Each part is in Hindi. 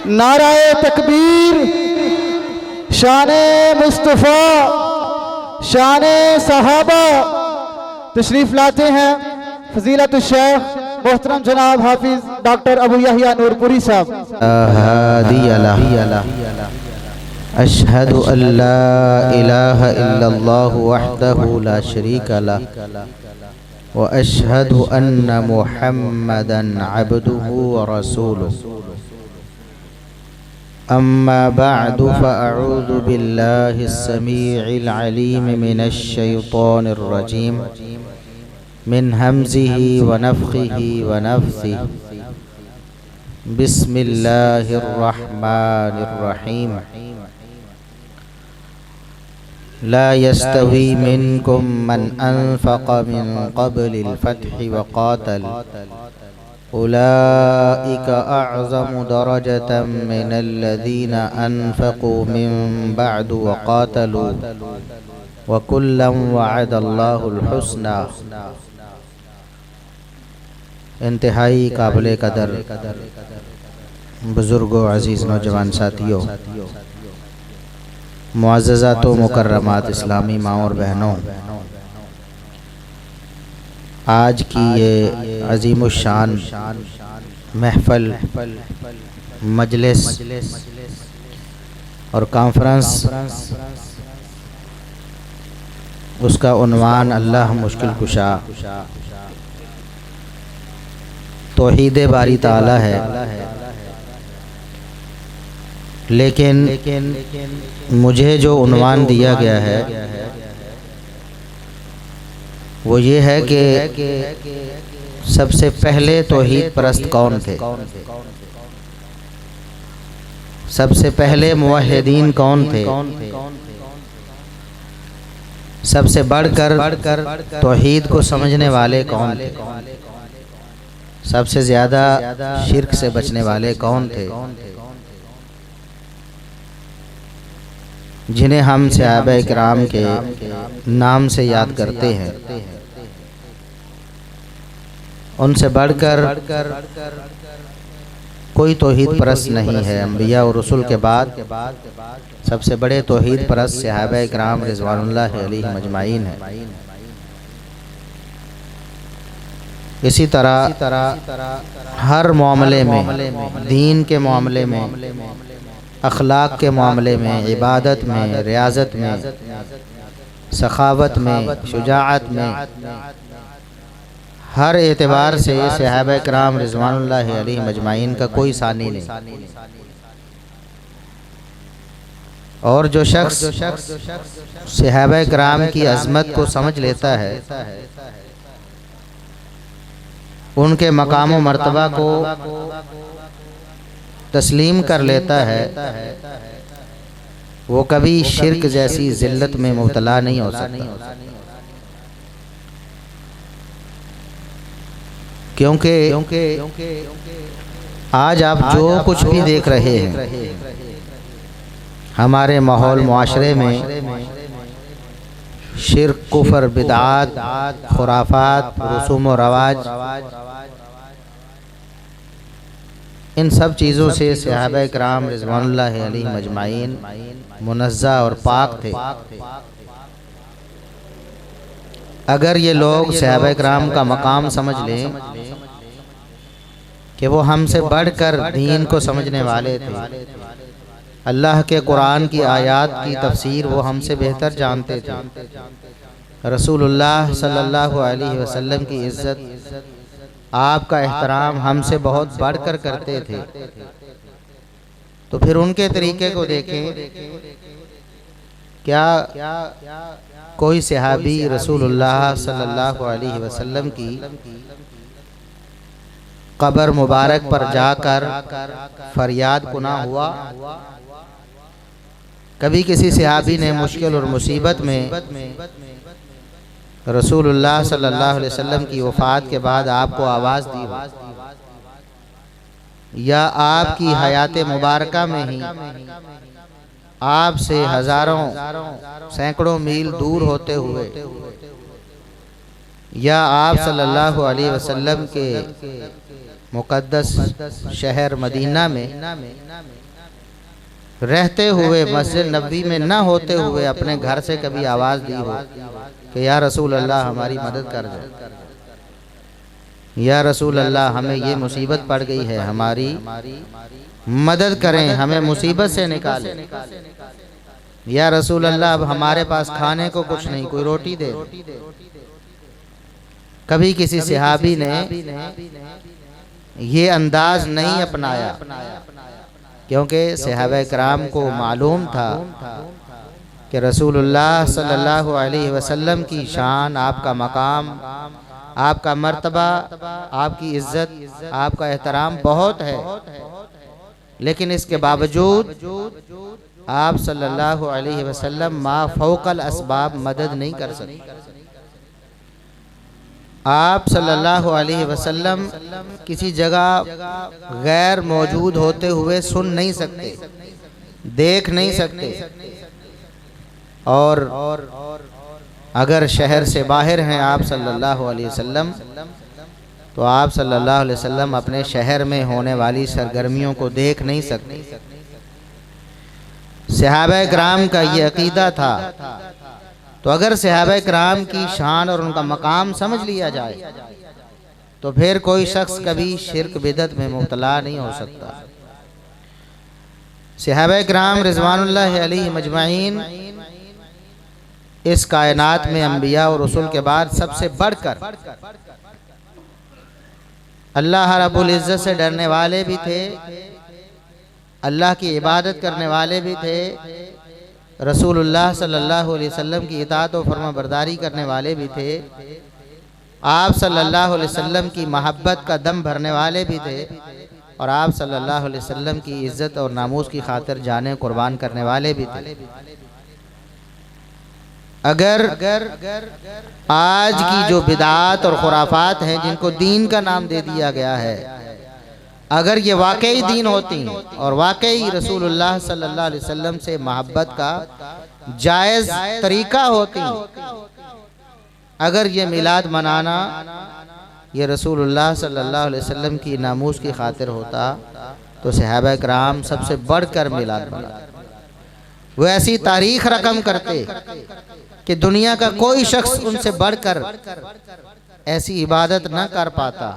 नाराए तकबीर, शाने मुस्तफ़ा, शाने सहाबा। तशरीफ़ लाते हैं फजीलत शेख मोहतरम जनाब हाफिज डॉक्टर अबू यहिया नूरपुरी साहब। अशहदु अल्ला इलाहा इल्लल्लाहु वहदहु ला शरीका लह व अशहदु अन्ना मुहम्मदन अब्दुहु व रसूलुहु। अम्मा बअदु फ़अऊज़ु बिल्लाहिस समीइल अलीम मिनश शैतानिर रजीम मिन हमज़िही व नफ़्ख़िही व नफ़्सिही। बिस्मिल्लाहिर रहमानिर रहीम। ला यस्तवी मिनकुम मन अनफ़क़ मिन क़ब्लिल फ़त्हि व क़ातल उलाइका अअज़मु दरजतम मिनल्लज़ीना अनफ़क़ू मिन बअदु व क़ातलू व कुल्लन वअदल्लाहुल हुस्ना। इंतहाई काबिल कदर बुज़ुर्गों, अज़ीज़ नौजवान साथियों, मुअज़्ज़ज़ात व मुकर्रमात इस्लामी माँ और बहनों, आज की ये अज़ीमुश्शान महफ़िल, मजलिस और कॉन्फ्रेंस, उसका उन्वान अल्लाह मुश्किल कुशा तौहीद बारी ताला है। लेकिन मुझे जो उन्वान दिया गया है वो ये है कि सबसे पहले तौहीद परस्त कौन थे, सबसे पहले मुवहिदीन कौन थे, सबसे बढ़कर तौहीद को समझने वाले कौन थे, सबसे ज़्यादा शिर्क से बचने वाले कौन थे, जिन्हें हम सहाबा किराम के नाम से याद करते हैं। उनसे बढ़कर कोई तौहीद परस्त नहीं है। अंबिया और रसूल के बाद सबसे बड़े तौहीद परस्त सहाबा किराम रिज़वानुल्लाह अलैहिम अजमाइन हैं। इसी तरह हर मामले में, दीन के मामले में, अखलाक के मामले में, इबादत में, रियाजत में, सखावत में, शुजाअत में, हर एतबार से सहाबा किराम रिज़वानुल्लाह अलैहिम अजमाइन का कोई सानी नहीं। और जो शख्स सहाबा किराम की अज़मत को समझ लेता है, उनके मकाम व मर्तबा को तस्लीम कर लेता है, वो कभी शिर्क जैसी ज़िल्लत में मुब्तला नहीं हो सकता। क्योंकि आज आप जो कुछ भी देख रहे हैं हमारे माहौल मुआशरे में, शिर्क, कुफर, बिदआत, खुराफात, रसूम व रवाज, इन सब चीज़ों से सहाबा किराम रिज़वानुल्लाह अलैहिम अजमाइन मुनज़्ज़ह और पाक थे। अगर ये लोग सहाबा किराम का मकाम समझ लें कि वो हमसे बढ़कर दीन को समझने वाले थे, अल्लाह के कुरान की आयात की तफसीर वो हमसे बेहतर जानते थे, रसूलुल्लाह सल्लल्लाहु अलैहि वसल्लम की इज़्ज़त, आपका एहतराम हमसे बहुत बढ़कर करते थे, तो फिर उनके तरीके को देखें। क्या कोई सहाबी रसूलुल्लाह सल्लल्लाहु अलैहि वसल्लम की कब्र मुबारक पर जाकर फरियाद कुना हुआ? कभी किसी सहाबी ने मुश्किल और मुसीबत में रसूलुल्लाह सल्लल्लाहु अलैहि वसल्लम की वफ़ात के बाद आपको आवाज़ दी हो, या आपकी हयात मुबारका में ही आपसे हज़ारों सैकड़ों मील दूर होते हुए, या आप सल्लल्लाहु अलैहि वसल्लम के मुक़द्दस शहर मदीना में रहते हुए मस्जिद नबी में न होते हुए अपने घर से कभी आवाज़ दी हो कि या रसूल अल्लाह हमारी मदद कर दो, या रसूल अल्लाह हमें ये मुसीबत पड़ गई है, हमारी मदद करें, हमें मुसीबत से निकालें, या रसूल अल्लाह अब हमारे पास खाने को कुछ नहीं, कोई रोटी दे। कभी किसी सहाबी ने ये अंदाज नहीं अपनाया, क्योंकि सहाबा किराम को मालूम था कि रसूलुल्लाह सल्लल्लाहु अलैहि वसल्लम की शान, आपका मकाम, आपका मर्तबा, आपकी इज्जत, आपका एहतराम बहुत है, लेकिन इसके बावजूद आप सल्लल्लाहु अलैहि वसल्लम मा फौकल असबाब मदद नहीं कर सकते। आप सल्लल्लाहु अलैहि वसल्लम किसी जगह गैर मौजूद होते हुए सुन नहीं सकते, देख नहीं सकते, और अगर शहर से बाहर हैं आप सल्लल्लाहु अलैहि वसल्लम, तो आप सल्लल्लाहु अलैहि वसल्लम अपने शहर में होने वाली सरगर्मियों को देख नहीं सकते। सहाबा किराम का ये अकीदा था। तो अगर सहाबा किराम की शान और उनका मकाम समझ लिया जाए तो फिर कोई शख्स कभी शिर्क बिदअत में मुब्तला नहीं हो सकता। सहाबा किराम रिज़वानुल्लाह अलैहिम अजमईन इस कायनात में अंबिया और रसूल के बाद सबसे बढ़कर अल्लाह रब्बुल इज़्ज़त से डरने वाले भी थे, अल्लाह की इबादत करने वाले भी थे, रसूलुल्लाह सल्लल्लाहु अलैहि वसल्लम की इताअत और फरमाबरदारी करने वाले भी थे, आप सल्लल्लाहु अलैहि वसल्लम की मोहब्बत का दम भरने वाले भी थे, और आप सल्लल्लाहु अलैहि वसल्लम की इज़्ज़त और नामूस की खातिर जाने कुर्बान करने वाले भी थे। अगर आज की जो बिदात और खुराफात हैं जिनको दीन का नाम दे दिया गया है, अगर ये वाकई दीन होती और वाकई रसूलुल्लाह सल्लल्लाहु अलैहि वसल्लम से मोहब्बत का जायज़ तरीका होती, अगर ये मिलाद मनाना ये रसूलुल्लाह सल्लल्लाहु अलैहि वसल्लम की नामूस की खातिर होता, तो सहाबा किराम सबसे बढ़कर मिलाद मनाते। वो ऐसी तारीख रकम करते कि दुनिया का कोई शख्स उनसे बढ़कर ऐसी इबादत न कर पाता।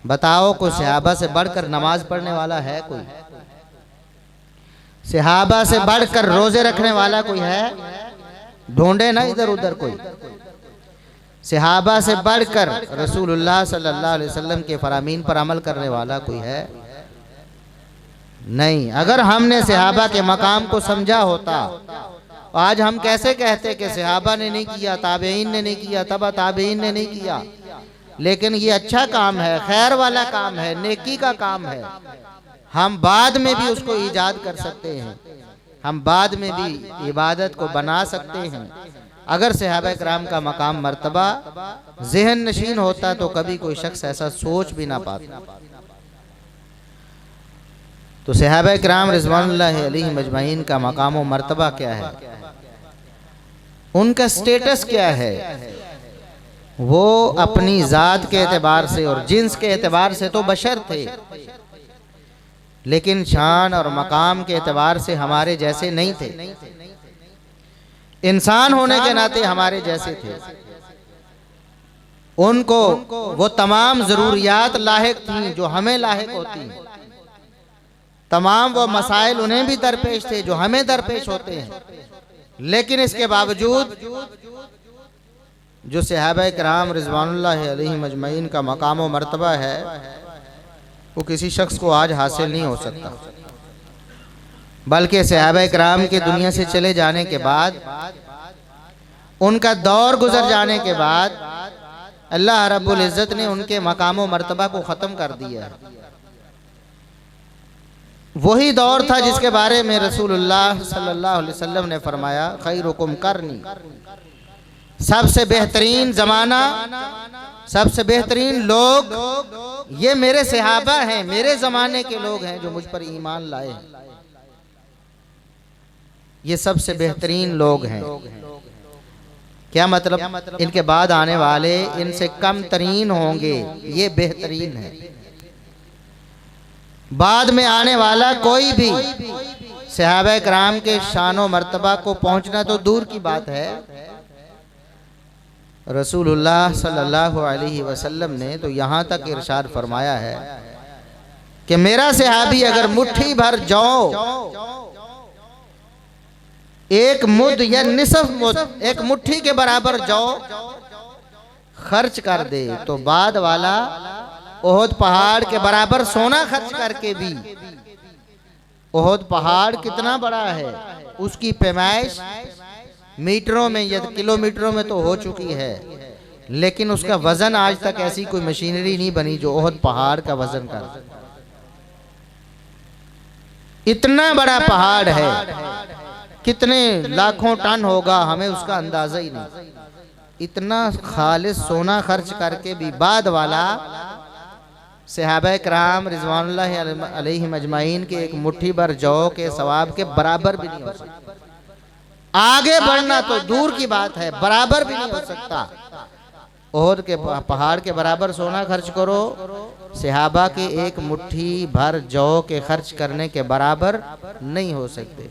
बताओ कोई सहाबा से बढ़कर नमाज पढ़ने वाला है? कोई सहाबा से बढ़कर रोजे रखने वाला कोई है? ढूंढे ना इधर उधर कोई। सहाबा से बढ़कर रसूलुल्लाह सल्लल्लाहु अलैहि वसल्लम के फरामीन पर अमल करने वाला कोई है? नहीं। अगर हमने सहाबा के मकाम को समझा होता, आज हम कैसे कहते कि सहाबा ने नहीं किया, ताबेईन ने नहीं किया, तबा ताबेईन ने नहीं किया, लेकिन ये अच्छा काम है, खैर वाला काम है, नेकी का काम है, हम बाद में भी उसको ईजाद कर सकते हैं, हम बाद में भी इबादत को बना सकते हैं। अगर सहाबा किराम का मकाम मर्तबा ज़हन नशीन होता तो कभी कोई शख्स ऐसा सोच भी ना पाता। तो सहाबा किराम रिज़वानुल्लाह अलैहिम अजमईन का मकाम व मर्तबा क्या है, उनका स्टेटस क्या है? वो अपनी ज़ात के एतबार से और जिन्स के एतबार से तो बशर थे, लेकिन शान और मकाम के एतबार से हमारे जैसे नहीं थे। इंसान होने के नाते हमारे जैसे थे। उनको वो तमाम ज़रूरियात लाहिक थी जो हमें लाहिक होती, तमाम वो मसाइल उन्हें भी दरपेश थे जो हमें दरपेश होते हैं, लेकिन इसके बावजूद जो सहाबा किराम रिज़वानुल्लाह अलैहिम अजमईन का मकाम व मर्तबा है वो किसी शख्स को आज हासिल नहीं हो सकता। बल्कि सहाबा किराम के दुनिया से चले जाने के बाद, उनका दौर गुजर जाने के बाद अल्लाह रब्बुल इज़्ज़त ने उनके मकाम व मर्तबा को ख़त्म कर दिया। वही दौर था जिसके बारे में रसूलुल्लाह सल्लल्लाहु अलैहि वसल्लम ने फरमाया, खैरुकुम करनी, सबसे बेहतरीन ज़माना, सबसे बेहतरीन लोग ये मेरे सहाबा हैं, मेरे ज़माने के लोग हैं जो मुझ पर ईमान लाए हैं, ये सबसे बेहतरीन लोग हैं। क्या मतलब? इनके बाद आने वाले इनसे कम तरीन होंगे, ये बेहतरीन है। बाद में आने वाला कोई भी सहाबा कराम के शानो मर्तबा को पहुंचना तो दूर की बात है, रसूलुल्लाह सल्लल्लाहु अलैहि वसल्लम ने तो यहाँ तक इरशाद फरमाया है कि मेरा सहाबी अगर मुट्ठी भर जौ, एक मुद या निसफ मुद, एक मुट्ठी के बराबर जौ खर्च कर दे तो बाद वाला ओहद पहाड़ के बराबर सोना खर्च करके भी, ओहद पहाड़ कितना बड़ा है, उसकी पैमाइश मीटरों में या किलोमीटरों में तो हो चुकी है, लेकिन उसका वजन आज तक ऐसी कोई मशीनरी नहीं बनी जो ओहद पहाड़ का वजन कर। इतना बड़ा पहाड़ है, कितने लाखों टन होगा हमें उसका अंदाजा ही नहीं। इतना खालिस सोना खर्च करके भी बाद वाला सहाबा कराम रिजवानुल्लाह अलैहिम अजमाइन के एक मुट्ठी भर जौ के सवाब के बराबर भी नहीं हो सकता। आगे बढ़ना तो दूर की बात है, बराबर भी नहीं हो सकता। ओहद के पहाड़ के बराबर सोना खर्च करो, सहाबा के एक मुट्ठी भर जौ के खर्च करने के बराबर नहीं हो सकते।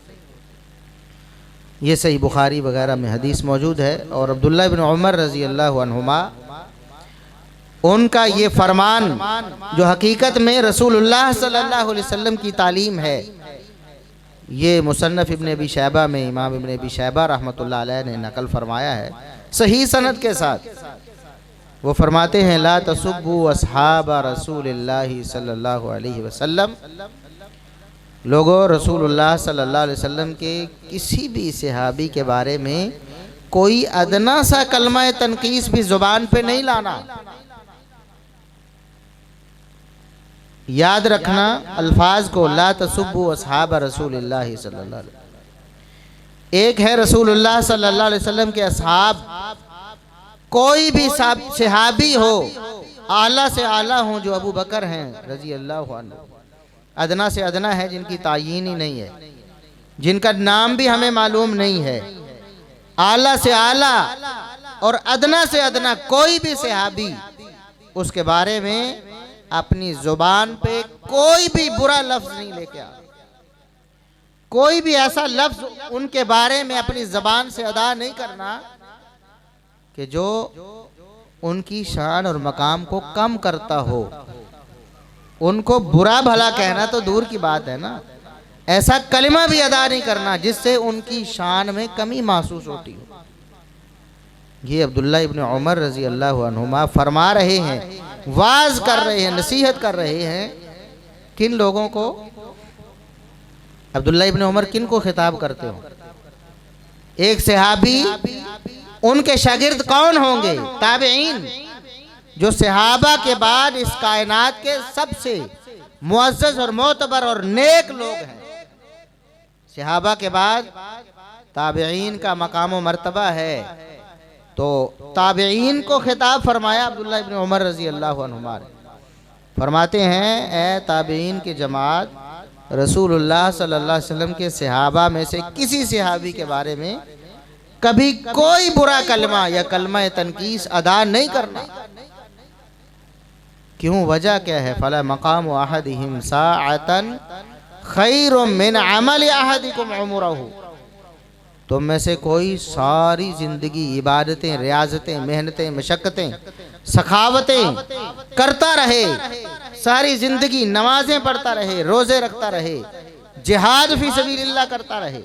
ये सही बुखारी वगैरह में हदीस मौजूद है। और अब्दुल्लाह इब्न उमर रज़ी अल्लाहु अन्हुमा, उनका ये फरमान जो हकीकत में रसूलुल्लाह सल्लल्लाहु अलैहि वसल्लम की तालीम है, ये मुसन्नफ़ इब्न अबी शैबा में इमाम इब्न अबी शैबा रहमतुल्लाह अलैह ने नकल फरमाया है सही सनद के साथ। वो फरमाते हैं ला तसुब्बु अस्हाब रसूलिल्लाहि सल्लल्लाहु अलैहि वसल्लम, लोगों रसूलुल्लाह सल्लल्लाहु अलैहि वसल्लम के किसी भी सहाबी के बारे में कोई अदना सा कलमा तनकीस भी जुबान पे नहीं लाना। याद रखना अल्फाज को, ला तसुब्बु अस्हाब रसूलिल्लाह सल्लल्लाहु अलैहि वसल्लम। एक है रसूलुल्लाह सल्लल्लाहु अलैहि वसल्लम के असहाब, कोई भी सहाबी हो, आला से आला हो जो अबू बकर हैं रजी अल्लाह अन्हु, अदना से अदना है जिनकी तायीन ही नहीं है, जिनका नाम भी हमें मालूम नहीं है, आला से आला और अदना से अदना कोई भी सहाबी, उसके बारे में अपनी जुबान पे कोई भी बुरा लफ्ज नहीं लेके आ, कोई भी ऐसा लफ्ज उनके बारे में अपनी जबान से अदा नहीं करना कि जो उनकी शान और मकाम को कम करता हो। उनको बुरा भला कहना तो दूर की बात है ना, ऐसा कलिमा भी अदा नहीं करना जिससे उनकी शान में कमी महसूस होती हो। ये अब्दुल्ला इब्न उमर रजी अल्लाह अन्हुमा फरमा रहे हैं, वाज कर रहे हैं, नसीहत कर रहे हैं किन लोगों को? अब्दुल्ला इब्न उमर किन को खिताब करते हो? एक सहाबी, उनके शागिर्द कौन होंगे? ताबईन, जो सहाबा के बाद इस कायनात के सबसे मुअज़्ज़ज़ और मोतबर और नेक लोग हैं। सहाबा के बाद ताबईन का मकाम व मर्तबा है, तो ताबईन को खिताब फरमाया अब्दुल्ला इब्न उमर रजी अल्लाह अन्हुमा। फरमाते हैं, ए ताबईन की जमात, रसूलुल्लाह सल्लल्लाहु अलैहि वसल्लम के सहाबा में से किसी सहाबी के बारे में कभी कोई बुरा कलमा या कलमा तनकीस अदा नहीं करना। क्यों? वजह क्या है? फला मकाम अहदिहिम साअतन खैरुम मिन अमल अहदिकुम उमरहु, तुम में से कोई सारी जिंदगी इबादतें, रियाजतें, मेहनतें, मशक्क़तें, सखावतें करता रहे, सारी जिंदगी नमाजें पढ़ता रहे, रोजे रखता रहे, जिहाद फी सबीलिल्लाह करता रहे,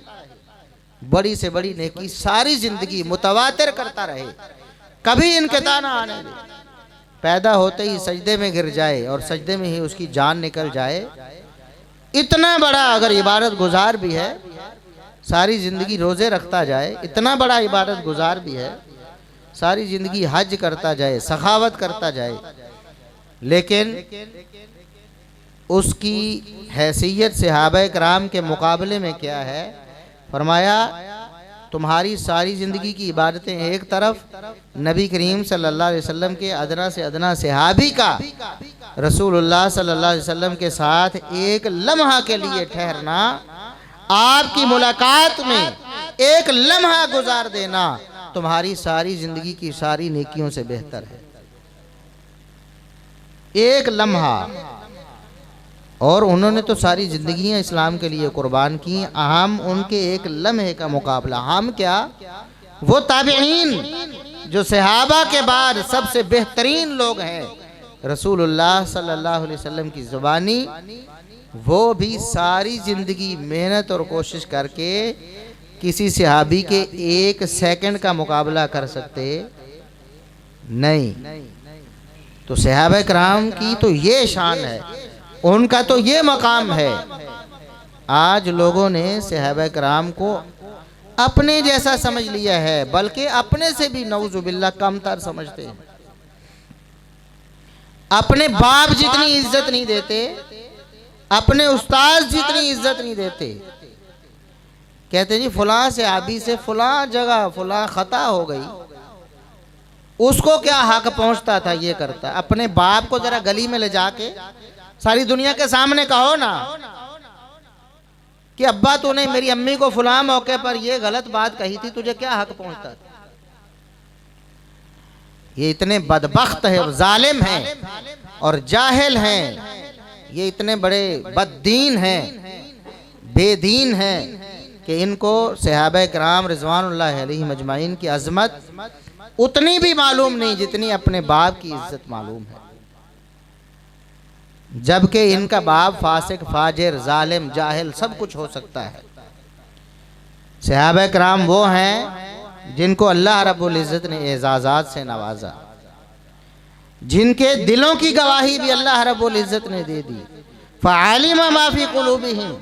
बड़ी से बड़ी नेकी सारी जिंदगी मुतवातिर करता रहे, कभी इनक़ता ना आने दे, पैदा होते ही सजदे में गिर जाए और सजदे में ही उसकी जान निकल जाए, इतना बड़ा अगर इबादत गुजार भी है, सारी ज़िंदगी रोज़े रखता जाए, इतना बड़ा इबादत गुजार भी है, सारी ज़िंदगी हज करता जाए, सखावत करता जाए, लेकिन उसकी हैसियत सहाबा कराम के मुकाबले में क्या है? फरमाया, तुम्हारी सारी ज़िंदगी की इबादतें एक तरफ, नबी करीम सल्लल्लाहु अलैहि वसल्लम के अदना से अदना सहाबी का रसूलुल्लाह सल्लल्लाहु अलैहि वसल्लम के साथ एक लम्हा के लिए ठहरना, आपकी मुलाकात में एक लम्हा गुजार देना तुम्हारी सारी ज़िंदगी की सारी नेकियों से बेहतर है। एक लम्हा, और उन्होंने तो सारी ज़िंदगियाँ इस्लाम के लिए कुर्बान की। हम उनके एक लम्हे का मुकाबला, हम क्या, वो ताबईन जो सहाबा के बाद सबसे बेहतरीन लोग हैं, रसूलुल्लाह सल्लल्लाहु अलैहि वसल्लम की ज़ुबानी, वो भी सारी ज़िंदगी मेहनत और कोशिश करके किसी सहाबी के एक सेकंड का मुकाबला कर सकते नहीं। तो सहाबा कराम की तो ये शान है, उनका तो ये मकाम है। आज लोगों ने सहाबा कराम को अपने जैसा समझ लिया है, बल्कि अपने से भी नऊजुबिल्लाह कमतर समझते हैं। अपने बाप जितनी इज्जत नहीं देते, अपने उस्ताद जितनी इज्जत नहीं देते। कहते जी फलां सहाबी से फलां जगह फलां खता हो गई, उसको क्या हक पहुंचता था ये करता। अपने बाप को जरा गली में ले जाके सारी दुनिया के सामने कहो ना कि अब्बा तूने मेरी अम्मी को फलां मौके पर ये गलत बात कही थी, तुझे क्या हक पहुंचता था। ये इतने बदबख्त है, जालिम हैं और जाहिल हैं, ये इतने बड़े बददीन हैं, बेदीन हैं कि इनको सहाबा किराम रिज़वानुल्लाह अलैहिम अजमाइन की अज़मत उतनी भी मालूम नहीं जितनी अपने बाप की इज्जत मालूम है। जबकि इनका बाप फासिक, फाजिर, जालिम, जाहिल सब कुछ हो सकता है। सहाबा किराम वो हैं जिनको अल्लाह रब्बुल इज़्ज़त ने एजाज़ात से नवाजा, जिनके दिलों की गवाही भी अल्लाह रब्बुल इज़्ज़त ने दे दी। फ़अलिमा मा फ़ी क़ुलूबिहिम,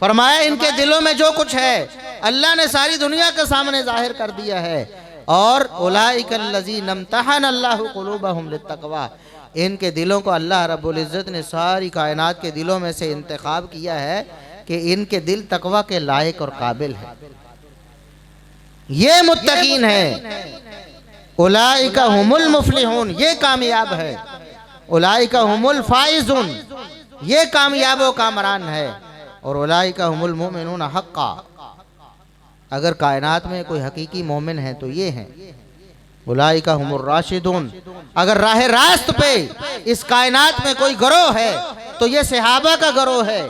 फरमाया इनके दिलों में जो कुछ है अल्लाह ने सारी दुनिया के सामने जाहिर कर दिया है। और उलाइकल्लज़ीना इम्तहना अल्लाहु क़ुलूबहुम लित्तक़वा, इनके दिलों को अल्लाह रब्बुल इज़्ज़त ने सारी कायनात के दिलों में से इंतखाब किया है कि इनके दिल तकवा के लायक और काबिल है। ये मुत्तकीन है। उलाइका हुमुल मुफ़लिहून, ये कामयाब है। उलाइका हुमुल फ़ाइज़ून, ये कामयाब व कामरान है। और उलाइका हुमुल मुमिनून हक़्क़ा, अगर कायनात में कोई हकीकी मोमिन है तो ये हैं। उलाइका हुमुर राशिदून, अगर राह रास्त पे इस कायनात में कोई गिरोह है तो ये सहाबा का गिरोह है।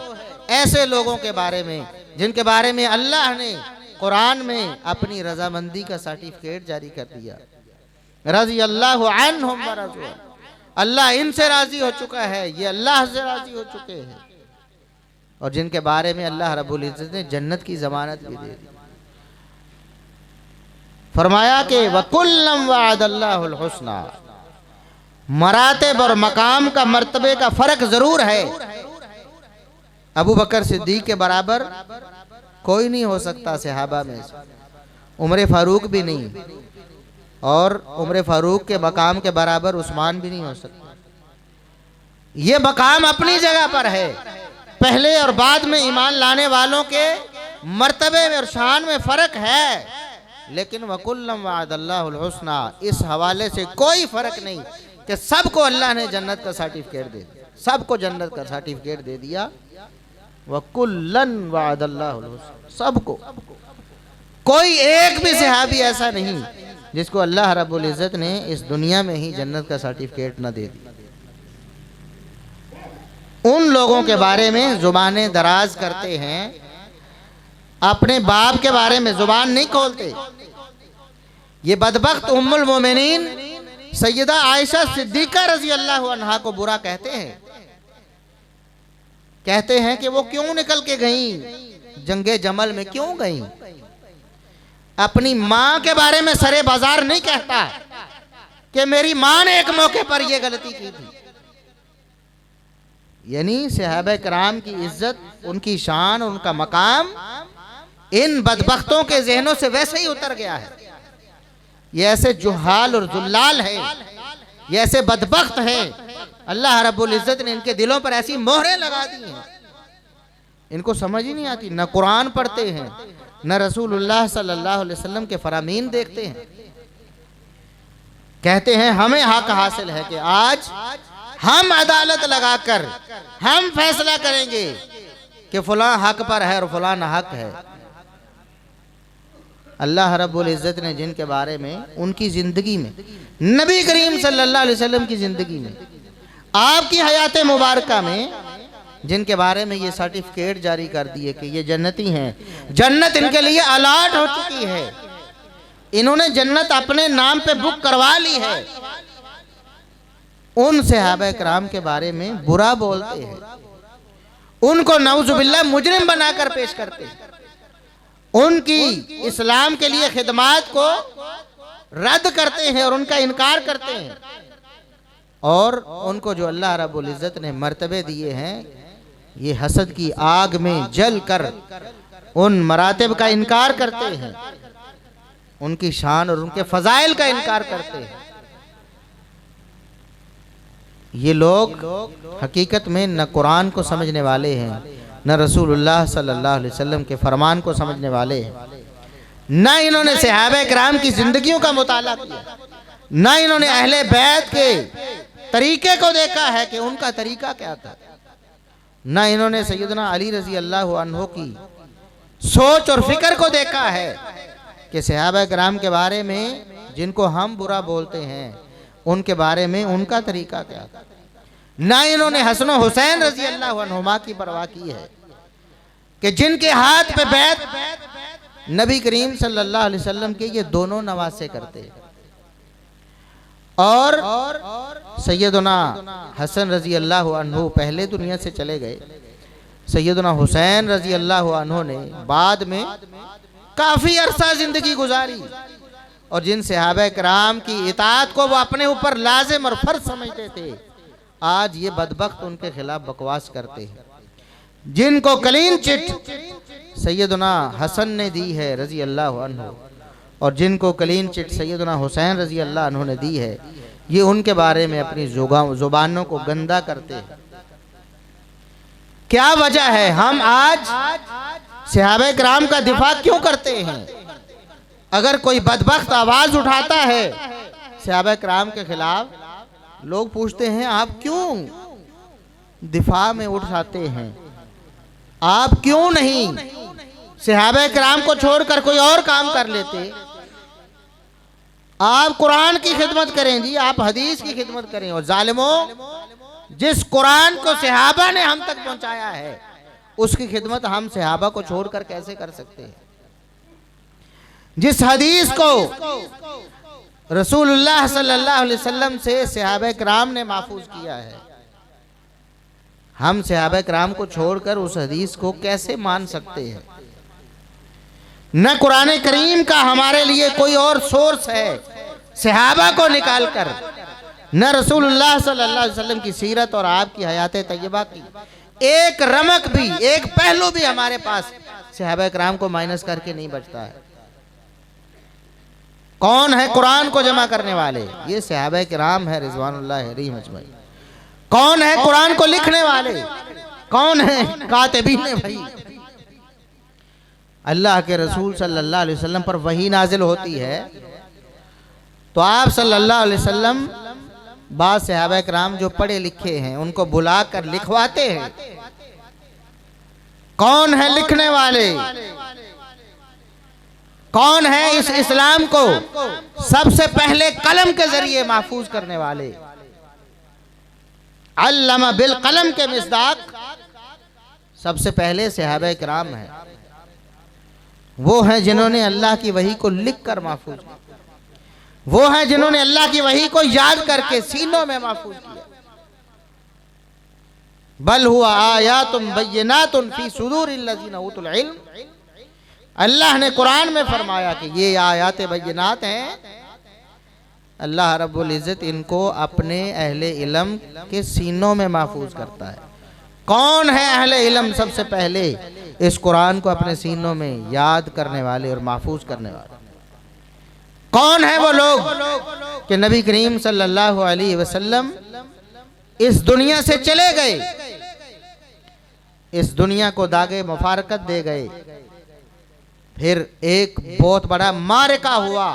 ऐसे लोगों के बारे में जिनके बारे में अल्लाह ने कुरान में अपनी रजामंदी का सर्टिफिकेट जारी कर दिया, रज़ी अल्लाहु अन्हुम व रज़ू, अल्लाह इनसे राजी हो चुका है, ये अल्लाह से राजी हो चुके हैं। और जिनके बारे में अल्लाह रब्बुल इज़्ज़त ने जन्नत की जमानत भी दे दी। फरमाया कि वकुल्लम वअदल्लाहुल हुस्ना, मरातिब और मकाम का मर्तबे का फर्क जरूर है। अबू बकर सिद्दीक के बराबर कोई नहीं हो सकता सहाबा में, उमर फारूक भी नहीं, और उमर फारूक के मकाम के बराबर उस्मान भी नहीं हो सकता। ये मकाम अपनी जगह पर है। पहले और बाद में ईमान लाने वालों के मर्तबे में और शान में फर्क है, लेकिन वकुल्लम वअदल्लाहुल हुस्ना इस हवाले से कोई फर्क नहीं कि सबको अल्लाह ने जन्नत का सर्टिफिकेट दे दिया, सबको जन्नत का सर्टिफिकेट दे दिया। वकुल्लन वअदल्लाहुल हुस्ना, सबको। कोई एक भी सहाबी ऐसा नहीं जिसको अल्लाह रब्बुल इज़्ज़त ने इस दुनिया में ही जन्नत का सर्टिफिकेट न दे दिया। उन लोगों के बारे में जुबानें दराज करते हैं, अपने बाप के बारे में जुबान नहीं खोलते। ये बदबख्त उम्मुल मोमिनीन सैयदा आयशा सिद्दीका रज़ी अल्लाहु अन्हा को बुरा कहते हैं। कहते हैं कि वो क्यों निकल के गईं, जंगे जमल में क्यों गईं। अपनी माँ के बारे में सरे बाजार नहीं कहता कि मेरी माँ ने एक मौके पर यह गलती की थी। यानी सहाबा किराम की इज्जत, उनकी शान, उनका मकाम इन बदबख्तों के जहनों से वैसे ही उतर गया है। ये ऐसे जुहाल और जुल्लाल है, ये ऐसे बदबख्त है, अल्लाह रब्बुल इज़्ज़त ने इनके दिलों पर ऐसी मोहरें लगा दी हैं, इनको समझ ही नहीं आती। न कुरान पढ़ते हैं, न रसूलुल्लाह सल्लल्लाहु अलैहि वसल्लम के फरामीन देखते हैं। कहते हैं हमें हक हासिल है कि आज हम अदालत लगाकर हम फैसला करेंगे कि फलां हक पर है और फलां नाहक है। अल्लाह रब्बुल इज़्ज़त ने जिनके बारे में, उनकी ज़िंदगी में, नबी करीम सल्लल्लाहु अलैहि वसल्लम की ज़िंदगी में, आपकी हयात मुबारका में जिनके बारे में ये सर्टिफिकेट जारी कर दिए कि ये जन्नती हैं, जन्नत इनके लिए अलॉट हो चुकी है, इन्होंने जन्नत अपने नाम पे बुक करवा ली है, उन सहाबा किराम के बारे में बुरा बोलते हैं, उनको नऊजुबिल्लाह मुजरिम बनाकर पेश करते हैं, उनकी इस्लाम के लिए खिदमात को रद्द करते हैं और उनका इनकार करते हैं, और उनको जो अल्लाह रब्बुल इज़्ज़त ने मर्तबे दिए हैं ये हसद की आग में जल कर उन मरातब का इनकार करते हैं, उनकी शान और उनके फजाइल का इनकार करते हैं। ये लोग हकीकत में न कुरान को समझने वाले हैं, न रसूलुल्लाह सल्लल्लाहु अलैहि वसल्लम के फरमान को समझने वाले हैं, न इन्होंने सहाबा किराम की जिंदगियों का मुताला किया, न इन्होंने अहले बैत के तरीके को देखा है कि उनका तरीका क्या था, न इन्होंने सैयदना अली रजी अल्लाह अन्हु की सोच और फिक्र को देखा है कि सहाबा किराम के बारे में जिनको हम बुरा बोलते हैं उनके बारे में उनका तरीका क्या था। न इन्होंने हसन हुसैन रजी अल्लाह अन्हुमा की परवाह की है कि जिनके हाथ पे बैत नबी करीम सल्लल्लाहु अलैहि वसल्लम के ये दोनों नवासे करते हैं, और सैयदना हसन रजी अल्लाह अन्हु पहले दुनिया से चले गए, सैयदना हुसैन रजी अल्लाह अन्हु ने बाद में काफ़ी अरसा ज़िंदगी गुजारी, और जिन सहाबा किराम की इताअत को वो अपने ऊपर लाजिम और फर्ज समझते थे, आज ये बदबख्त उनके खिलाफ बकवास करते हैं। जिनको क्लीन चिट सैयदना हसन ने दी है रजी अल्लाह अन्हु, और जिनको क्लीन चिट सैयदना हुसैन रजी अल्लाह अन्हु ने दी है, ये उनके बारे में अपनी जुबानों को गंदा करते हैं। क्या वजह है हम आज सहाबा किराम का दिफा क्यों करते हैं? अगर कोई बदबख्त आवाज उठाता है सहाबा किराम के खिलाफ, लोग पूछते हैं आप क्यों दिफा में उठाते हैं, आप क्यों नहीं सहाबा किराम को छोड़कर कोई और काम कर लेते, आप कुरान की खिदमत करें जी, आप हदीस की खिदमत करें। और जालिमों, जिस कुरान को सहाबा ने हम तक पहुंचाया है उसकी खिदमत हम सहाबा को छोड़कर कैसे कर सकते हैं? जिस हदीस को रसूलुल्लाह सल्लल्लाहु अलैहि वसल्लम से सहाबा किराम ने महफूज किया है, हम सहाबा किराम को छोड़कर उस हदीस को कैसे मान सकते हैं? न कुरान करीम का हमारे लिए कोई और सोर्स है सहाबा को निकालकर, न रसूलुल्लाह सल्लल्लाहु अलैहि वसल्लम की सीरत और आपकी हयात तैयबा की एक रमक भी, एक पहलू भी हमारे पास सहाबा किराम को माइनस करके नहीं बचता है। कौन है कुरान को जमा करने वाले? ये सहाबा किराम है रिजवानुल्लाह अलैहिम अजमईन। कौन है कुरान को लिखने वाले? कौन है कातिबीन? भाई अल्लाह के रसूल सल्लल्लाहु अलैहि वसल्लम पर वही नाजिल होती है तो आप सल्लल्लाहु अलैहि वसल्लम बाद सहाबा किराम जो पढ़े लिखे हैं उनको बुलाकर लिखवाते हैं। कौन है लिखने वाले? कौन है इस इस्लाम को सबसे पहले कलम के जरिए महफूज करने वाले? अल्लमा बिल कलम के मिस्दाक सबसे पहले सहाबा किराम है। वो हैं जिन्होंने अल्लाह की वही को लिख कर महफूज किया, वो हैं जिन्होंने अल्लाह की वही को याद करके सीनों में महफूज किया। बल हुआ आयातुम बय्यिनातुन फी सुदूरिल लज़ीना उतुल इल्म, अल्लाह ने कुरान में फरमाया कि ये आयात बय्यिनात हैं, अल्लाह रब्बुल इज़्ज़त इनको अपने अहले इल्म के सीनों में महफूज करता है। कौन है अहले इल्म? सबसे पहले इस कुरान को अपने सीनों में याद करने वाले और महफूज करने वाले। कौन है वो लोग कि नबी करीम सल्लल्लाहु अलैहि वसल्लम इस दुनिया से चले गए, इस दुनिया को दागे मुफारकत दे गए, फिर एक बहुत बड़ा मारिका हुआ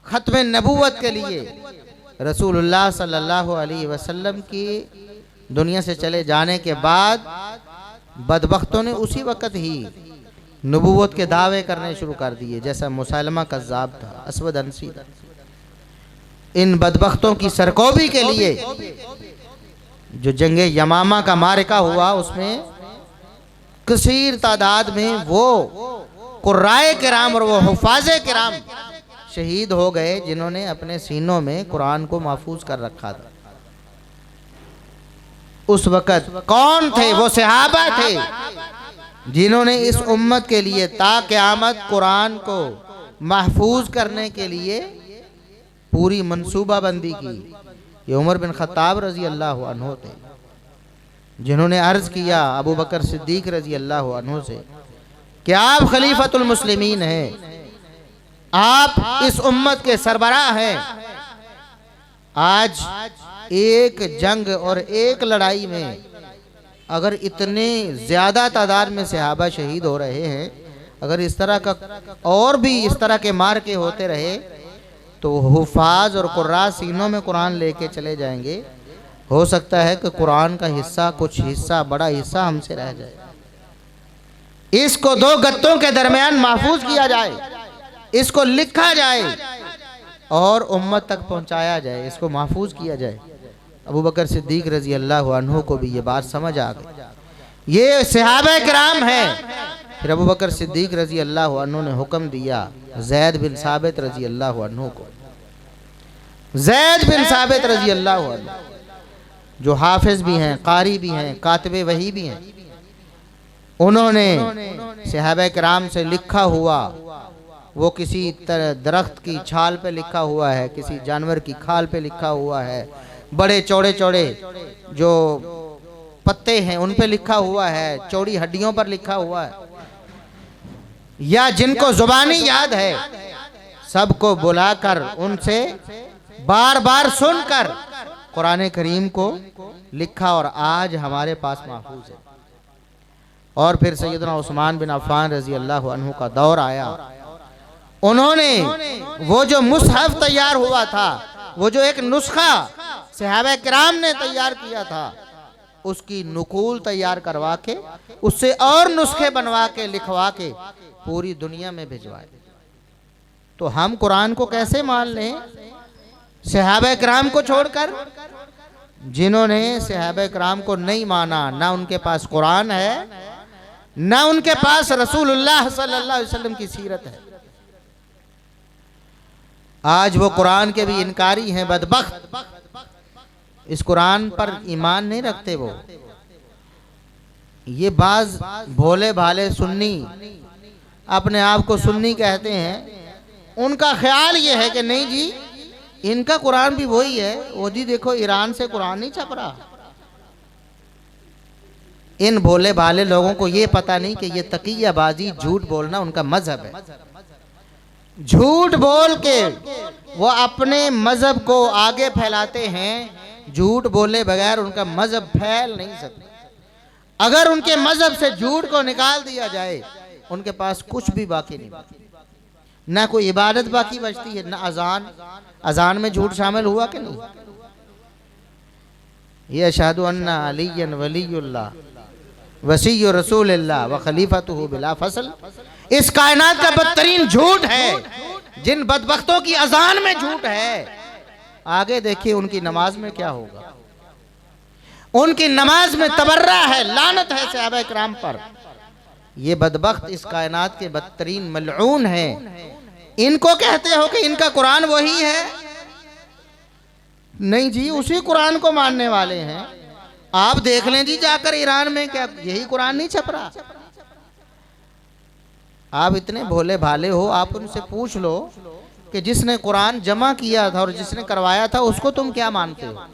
खत्म नबूवत के लिए। रसूलुल्लाह सल्लल्लाहु अलैहि वसल्लम की दुनिया से चले जाने के बाद बदबख्तों ने उसी वक्त ही नबूवत के दावे करने शुरू कर दिए, जैसा मुसलमा कज़्ज़ाब था, अस्वद अंसी था। इन बदबख्तों की सरकोबी के लिए जो जंगे यमामा का मारिका हुआ उसमें कसीर तादाद में वो कुर्राए किराम और वो हुफाज़े किराम शहीद हो गए जिन्होंने अपने सीनों में कुरान को महफूज कर रखा था। उस वक़्त कौन थे? वो सहाबा थे जिन्होंने इस उम्मत के लिए ता क़यामत कुरान को महफूज करने के लिए पूरी मंसूबाबंदी की। ये उमर बिन खत्ताब रजी अल्लाह अन्हु थे जिन्होंने अर्ज़ किया अबू बकर सिद्दीक रजी अल्लाह अन्हु से कि आप खलीफतुल मुस्लिमीन हैं, आप इस उम्मत के सरबराह हैं। आज एक जंग और एक लड़ाई में अगर इतने ज़्यादा तादाद में सहाबा शहीद हो रहे हैं, अगर इस तरह का और भी इस तरह के मार्के होते रहे तो हुफाज और कुर्रा सीनों में कुरान लेके चले जाएंगे। हो सकता है कि कुरान का हिस्सा, कुछ हिस्सा, बड़ा हिस्सा हमसे रह जाए। इसको दो गत्तों के दरमियान महफूज किया जाए, इसको लिखा जाए और उम्मत तक पहुंचाया जाए, इसको महफूज किया जाए। अबू बकर सिद्दीक रजी अल्लाह अन्हु को भी ये बात समझ आ गई। ये सहाबा किराम है। फिर अबू बकर सिद्दीक रजी अल्लाह अन्हु ने हुक्म दिया ज़ैद बिन साबित रजी अल्लाह अन्हु को। ज़ैद बिन साबित रजी अल्लाह अन्हु जो हाफिज भी हैं, कारी भी हैं, कातिबे वही भी हैं, उन्होंने सहाबा किराम से लिखा हुआ, वो किसी दरख्त की छाल पे लिखा हुआ है, किसी जानवर की खाल पे लिखा हुआ है, बड़े चौड़े चौड़े जो पत्ते हैं उन पे लिखा हुआ है, चौड़ी हड्डियों पर लिखा हुआ है, या जिनको जुबानी याद है सबको बुलाकर उनसे बार बार सुनकर कुरान करीम को लिखा और आज हमारे पास महफूज है। और फिर सैयदना उस्मान बिन अफ़्फ़ान रजी अल्लाह अन्हु का दौर आया। उन्होंने वो जो मुसहफ तैयार हुआ था, वो जो एक नुस्खा सहाबा किराम ने तैयार किया था, उसकी नकुल तैयार करवा के उससे और नुस्खे बनवा के लिखवा के पूरी दुनिया में भिजवाए। तो हम कुरान को कैसे मान लें सहाबा किराम को छोड़कर? जिन्होंने सहाबा किराम को नहीं माना, ना उनके पास कुरान है, ना उनके पास रसूलुल्लाह सल्लल्लाहु अलैहि वसल्लम की सीरत है। आज वो कुरान के भी इनकारी हैं, बदबख्त, इस कुरान पर ईमान नहीं रखते। वो ये बाज भोले भाले सुन्नी अपने आप को सुन्नी कहते हैं, उनका ख्याल ये है कि नहीं जी इनका कुरान भी वही है, वो जी देखो ईरान से कुरान नहीं छप रहा। इन भोले भाले लोगों को ये पता नहीं कि ये तकियाबाजी, झूठ बोलना उनका मजहब है। झूठ बोल के वो अपने मजहब को आगे फैलाते हैं। झूठ बोले बगैर उनका मजहब फैल नहीं सकता। अगर उनके मजहब से झूठ को निकाल दिया जाए, उनके पास कुछ भी बाकी नहीं, ना कोई इबादत बाकी बचती है, ना अजान। अजान में झूठ शामिल हुआ कि नहीं? ये अशहदु अन्ना अलिय्यन वलियुल्लाह वसीय्यु रसूलिल्लाह व खलीफतुहु बिला फसल, इस कायनात का बदतरीन झूठ है। जिन बदबख्तों की अजान में झूठ है, आगे देखिए उनकी नमाज में क्या होगा। उनकी नमाज में तबर्रा है, लानत है सहाबा किराम पर। ये बदबख्त इस कायनात के बदतरीन मलऊन हैं। इनको कहते हो कि इनका कुरान वही है? नहीं जी, उसी कुरान को मानने वाले हैं। आप देख लें जी जाकर ईरान में, क्या यही कुरान नहीं छप रहा? आप इतने भोले भाले हो, आप उनसे पूछ लो कि जिसने कुरान जमा किया था और जिसने करवाया था उसको तुम क्या मानते हो?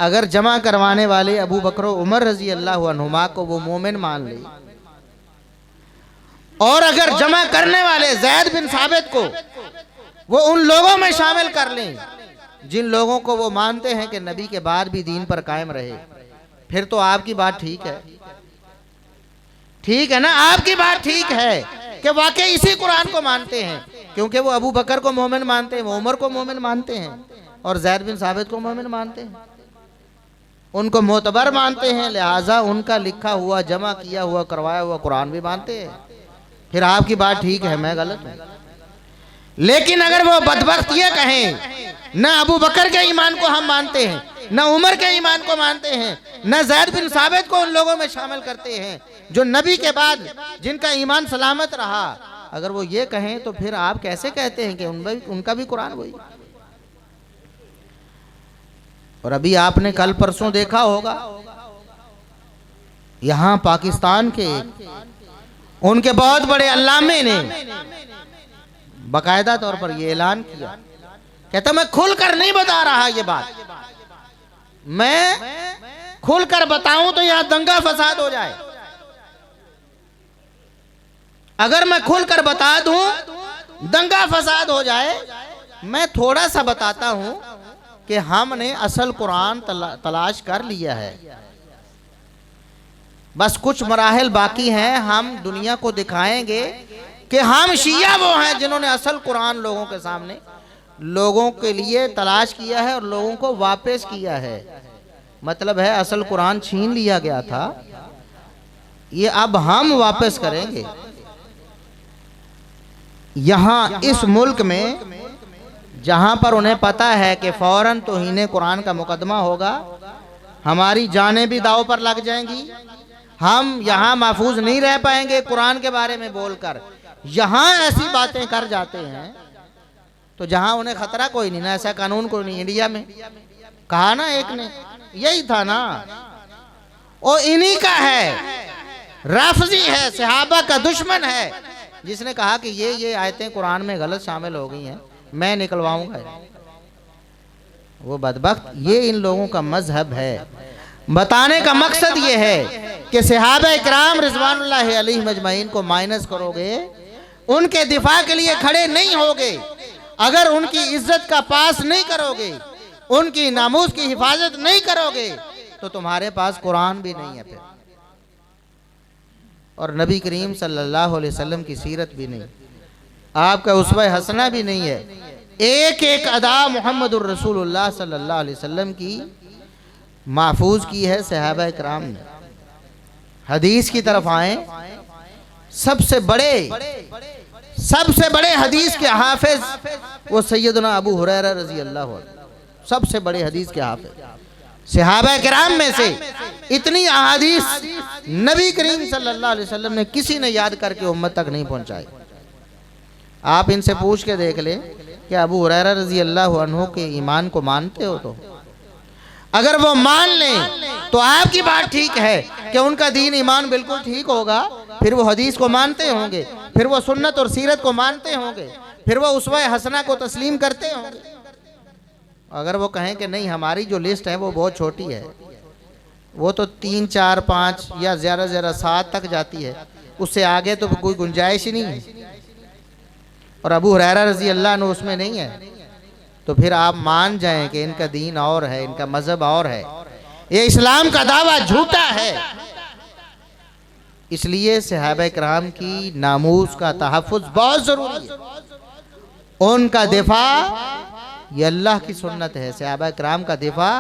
अगर जमा करवाने वाले अबू बकर उमर रजी अल्लाह अन्हुमा को वो मोमिन मान ले, और अगर जमा करने वाले ज़ैद बिन साबित को वो उन लोगों में शामिल कर लें जिन लोगों को वो मानते हैं कि नबी के बाद भी दीन पर कायम रहे, फिर तो आपकी बात ठीक है। ठीक है ना? आपकी बात ठीक है कि वाकई इसी कुरान को मानते हैं, क्योंकि वो अबू बकर को मोमिन मानते हैं, वो उमर को मोमिन मानते हैं, और ज़ैद बिन साबित को मोमिन मानते हैं, उनको मोतबर मानते हैं, लिहाजा उनका लिखा हुआ, जमा किया हुआ, करवाया हुआ कुरान भी मानते हैं। फिर आपकी बात ठीक है, मैं गलत हूँ। लेकिन अगर वो बदबख्त ये कहें न अबू बकर के ईमान को हम मानते हैं, न उमर के ईमान को मानते हैं, न ज़ैद बिन साबित को उन लोगों में शामिल करते हैं जो नबी के बाद जिनका ईमान सलामत रहा, अगर वो ये कहें तो फिर आप कैसे कहते हैं कि उनका भी कुरान वही। और अभी आपने कल परसों देखा होगा यहां पाकिस्तान के उनके बहुत बड़े अल्लामे ने बाकायदा तौर पर यह ऐलान किया, कहता मैं खुलकर नहीं बता रहा ये बात, मैं खुलकर बताऊं तो यहां दंगा फसाद हो जाए। अगर मैं खुलकर बता दूं दंगा फसाद हो जाए। मैं थोड़ा सा बताता हूं कि हमने असल कुरान तलाश कर लिया है, बस कुछ मराहिल बाकी हैं। हम दुनिया को दिखाएंगे कि हम शिया वो हैं जिन्होंने असल कुरान लोगों के सामने, लोगों के लिए तलाश किया है और लोगों को वापस किया है। मतलब है असल कुरान छीन लिया गया था, ये अब हम वापस करेंगे। यहां इस मुल्क में जहां पर उन्हें पता है कि फौरन तौहीन कुरान का मुकदमा होगा, हमारी जानें भी दांव पर लग जाएंगी, हम यहाँ महफूज नहीं रह पाएंगे कुरान के बारे में बोलकर, यहाँ ऐसी बातें कर जाते हैं तो जहाँ उन्हें खतरा कोई नहीं ना, ऐसा कानून कोई नहीं। इंडिया में कहा ना एक ने, यही था ना, वो इन्हीं का है, राफजी है, सहाबा का दुश्मन है, जिसने कहा कि ये आयतें कुरान में गलत शामिल हो गई हैं, मैं निकलवाऊंगा। वो बदबख्त, ये इन लोगों का मजहब है। बताने का मकसद ये है कि सहाबा इकराम रिज़वानुल्लाह अलैहिम अजमईन को माइनस करोगे, उनके दिफा के लिए खड़े नहीं होगे, अगर उनकी इज्जत का पास नहीं करोगे, उनकी नामूस की हिफाजत नहीं करोगे, तो तुम्हारे पास कुरान भी नहीं है फिर, और नबी करीम सल्लल्लाहु अलैहि वसल्लम की सीरत भी नहीं, आपका उसवा हसना भी नहीं है। एक एक अदा मुहम्मदुर रसूलुल्लाह सल्लल्लाहु अलैहि वसल्लम की महफूज की है सहाबा इकराम ने। हदीस की तरफ आए, सबसे बड़े हदीस के हाफिज वो सैयदना अबू हुरैरा रजी अल्लाह अन्हु, सबसे बड़े हदीस के हाफिज सहाबा किराम में से। इतनी अहादीस नबी करीम सल्लल्लाहु अलैहि वसल्लम ने किसी ने याद करके उम्मत तक नहीं पहुंचाई। आप इनसे पूछ के देख ले कि अबू हुरैरा रजी अल्लाह अन्हु के ईमान को मानते हो? तो अगर वो मान लें तो आपकी बात ठीक है कि उनका दीन ईमान बिल्कुल ठीक होगा, फिर वो हदीस को मानते होंगे, फिर वो सुन्नत और सीरत को मानते होंगे, फिर वो उसवा हसना को तस्लीम करते होंगे। अगर वो कहें कि नहीं हमारी जो लिस्ट है वो बहुत छोटी है, वो तो 3, 4, 5 या ज़्यादा से ज़्यादा 7 तक जाती है, उससे आगे तो कोई गुंजाइश ही नहीं है, और अबू हुरैरा रज़ी अल्लाह अन्हु उसमें नहीं है, तो फिर आप मान जाएं कि इनका दीन और है, इनका मजहब और है, ये इस्लाम का दावा झूठा है। इसलिए सहाबा किराम की नामूस का तहफ़्फ़ुज़ बहुत ज़रूरी है, उनका दिफा ये अल्लाह की सुन्नत है। सहाबा किराम का दिफा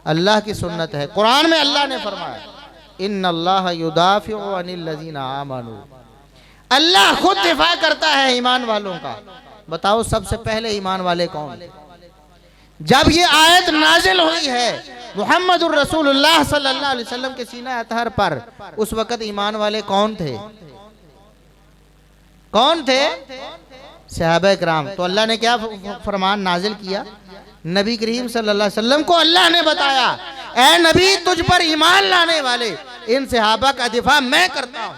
अल्लाह की सुन्नत है। कुरान में अल्लाह ने फरमाया इन्नल्लाह युदाफ़िउ अनिल लज़ीना आमनू, अल्लाह खुद दिफा करता है ईमान वालों का। बताओ सबसे पहले ईमान वाले कौन? जब ये आयत नाजिल हुई है मुहम्मदुर रसूलुल्लाह सल्लल्लाहु अलैहि वसल्लम के सीना अतहर पर, उस वक़्त ईमान वाले कौन थे? कौन थे? सहाबा किराम। तो अल्लाह ने क्या फरमान नाजिल किया? नबी करीम सल्लल्लाहु अलैहि वसल्लम को अल्लाह ने बताया, ए नबी तुझ पर ईमान लाने वाले इन सहाबा का दिफा मैं करता हूं,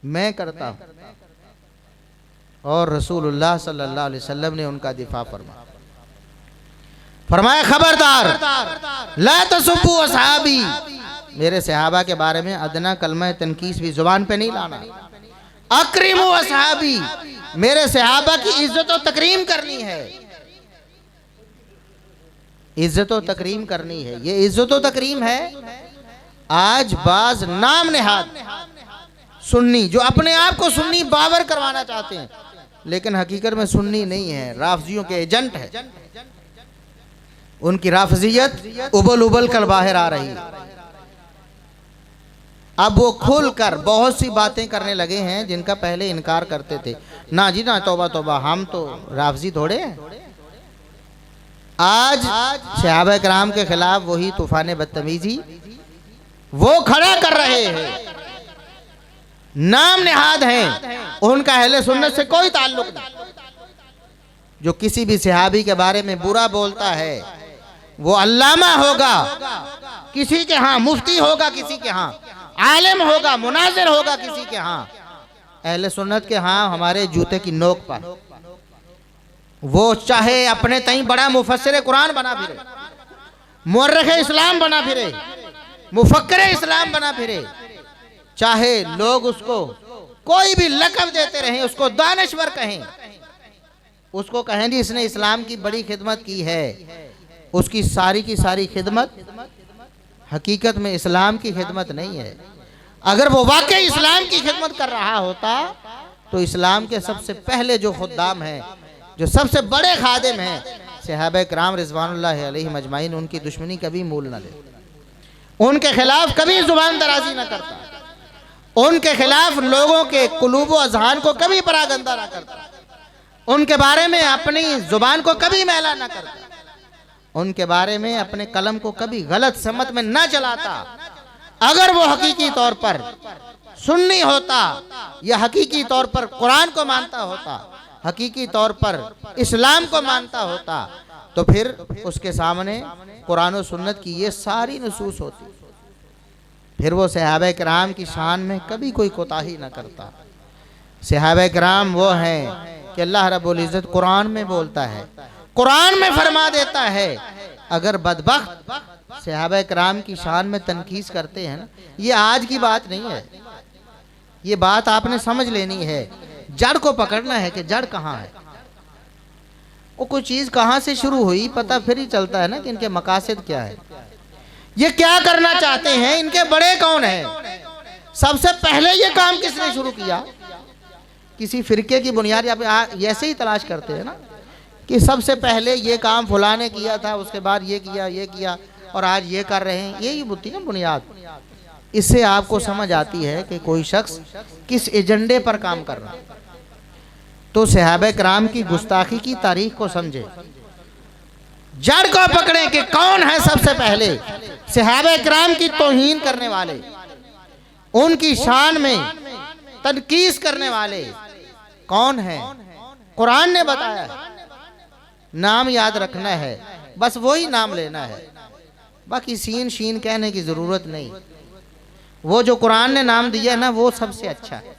मैं करता हूं। और रसूलुल्लाह सल्लल्लाहु अलैहि वसल्लम ने उनका दिफा फरमाया खबरदार ला तसुब्बू असहाबी, मेरे सहाबा के बारे में अदना कलमा तनकीस भी जुबान पे नहीं लाना। अक्रिमू असहाबी, मेरे सहाबा की इज्जत और तकरीम करनी है, इज्जत और तकरीम करनी है। ये इज्जत और तकरीम है। आज बाज नाम नेहाद सुन्नी जो अपने आप को सुन्नी बावर करवाना चाहते हैं, लेकिन हकीकत में सुन्नी नहीं है, राफजियों के एजेंट है। उनकी राफजियत उबल उबल कर बाहर आ रही है। अब वो खुलकर बहुत सी बातें करने लगे हैं जिनका पहले इनकार करते थे। ना जी ना, तौबा तौबा, हम तो राफजी थोड़े हैं। आज सहाबा कराम के खिलाफ वही तूफान बदतमीजी वो खड़ा कर रहे हैं, नाम निहाद हैं, उनका अहले सुन्नत से कोई ताल्लुक नहीं। जो किसी भी सहाबी के बारे में बुरा बोलता है वो अल्लामा होगा किसी के यहाँ, मुफ्ती होगा किसी के यहाँ, आलिम होगा, मुनाजिर होगा किसी के यहाँ, अहले सुन्नत के यहाँ हमारे जूते की नोक पर। वो चाहे अपने तई बड़ा मुफस्सिर कुरान बना फिरे, मुअर्रिख इस्लाम बना फिरे, मुफक्किर इस्लाम बना फिरे, चाहे लोग उसको कोई भी लक़ब देते रहें, उसको दानिश्वर कहें, उसको कहें जी इसने इस्लाम की बड़ी खिदमत की है, उसकी सारी की सारी खिदमत हकीकत में इस्लाम की खिदमत नहीं है। अगर वो वाकई इस्लाम की खिदमत कर रहा होता तो इस्लाम के सबसे पहले जो खुद्दाम हैं, जो सबसे बड़े खादिम हैं, सहाबा किराम रिज़वानुल्लाहि अलैहिम अजमाइन, उनकी दुश्मनी कभी मूल न ले, उनके खिलाफ कभी जुबान दराजी न करता, उनके खिलाफ लोगों के कुलूब व अज़हान को कभी परागंदा न करता, उनके बारे में अपनी जुबान को कभी मैला न करता, उनके बारे में अपने कलम को कभी गलत समत में न चलाता। अगर वो हकीकी तौर पर सुन्नी होता या हकीकी तौर पर कुरान को मानता होता, हकीकी तौर पर इस्लाम को मानता होता, तो फिर उसके सामने कुरान और सुन्नत की ये सारी नसूस होती, फिर वो सहाबा किराम की शान में कभी कोई कोताही न करता। सहाबा किराम वो हैं कि अल्लाह रब्बुल इज़्ज़त कुरान में बोलता है, कुरान में फरमा देता है। अगर बदबख्त सहाबा किराम की शान में तनकीस करते हैं ना, ये आज की बात नहीं है, ये बात आपने समझ लेनी है, जड़ को पकड़ना है कि जड़ कहाँ है, वो कोई चीज़ कहाँ से शुरू हुई पता फिर ही चलता है ना कि इनके मकासद क्या है, ये क्या करना चाहते हैं, इनके बड़े कौन हैं। सबसे पहले ये काम किसने शुरू किया? किसी फिरके की बुनियाद ऐसे ही तलाश करते हैं ना कि सबसे पहले ये काम फलां ने किया था, उसके बाद ये किया और आज ये कर रहे हैं, यही होती है बुनियाद। इससे आपको समझ आती है कि कोई शख्स किस एजेंडे पर काम कर रहा है। तो सहाबा किराम की गुस्ताखी की तारीख को समझे, जड़ को पकड़े कि कौन है सबसे पहले सहाबा किराम की तौहीन करने वाले, उनकी शान में तनकीस करने वाले कौन है। कुरान ने बताया, नाम याद रखना है, बस वही नाम लेना है, बाकी सीन शीन कहने की जरूरत नहीं। वो जो कुरान ने नाम दिया है ना, वो सबसे अच्छा है,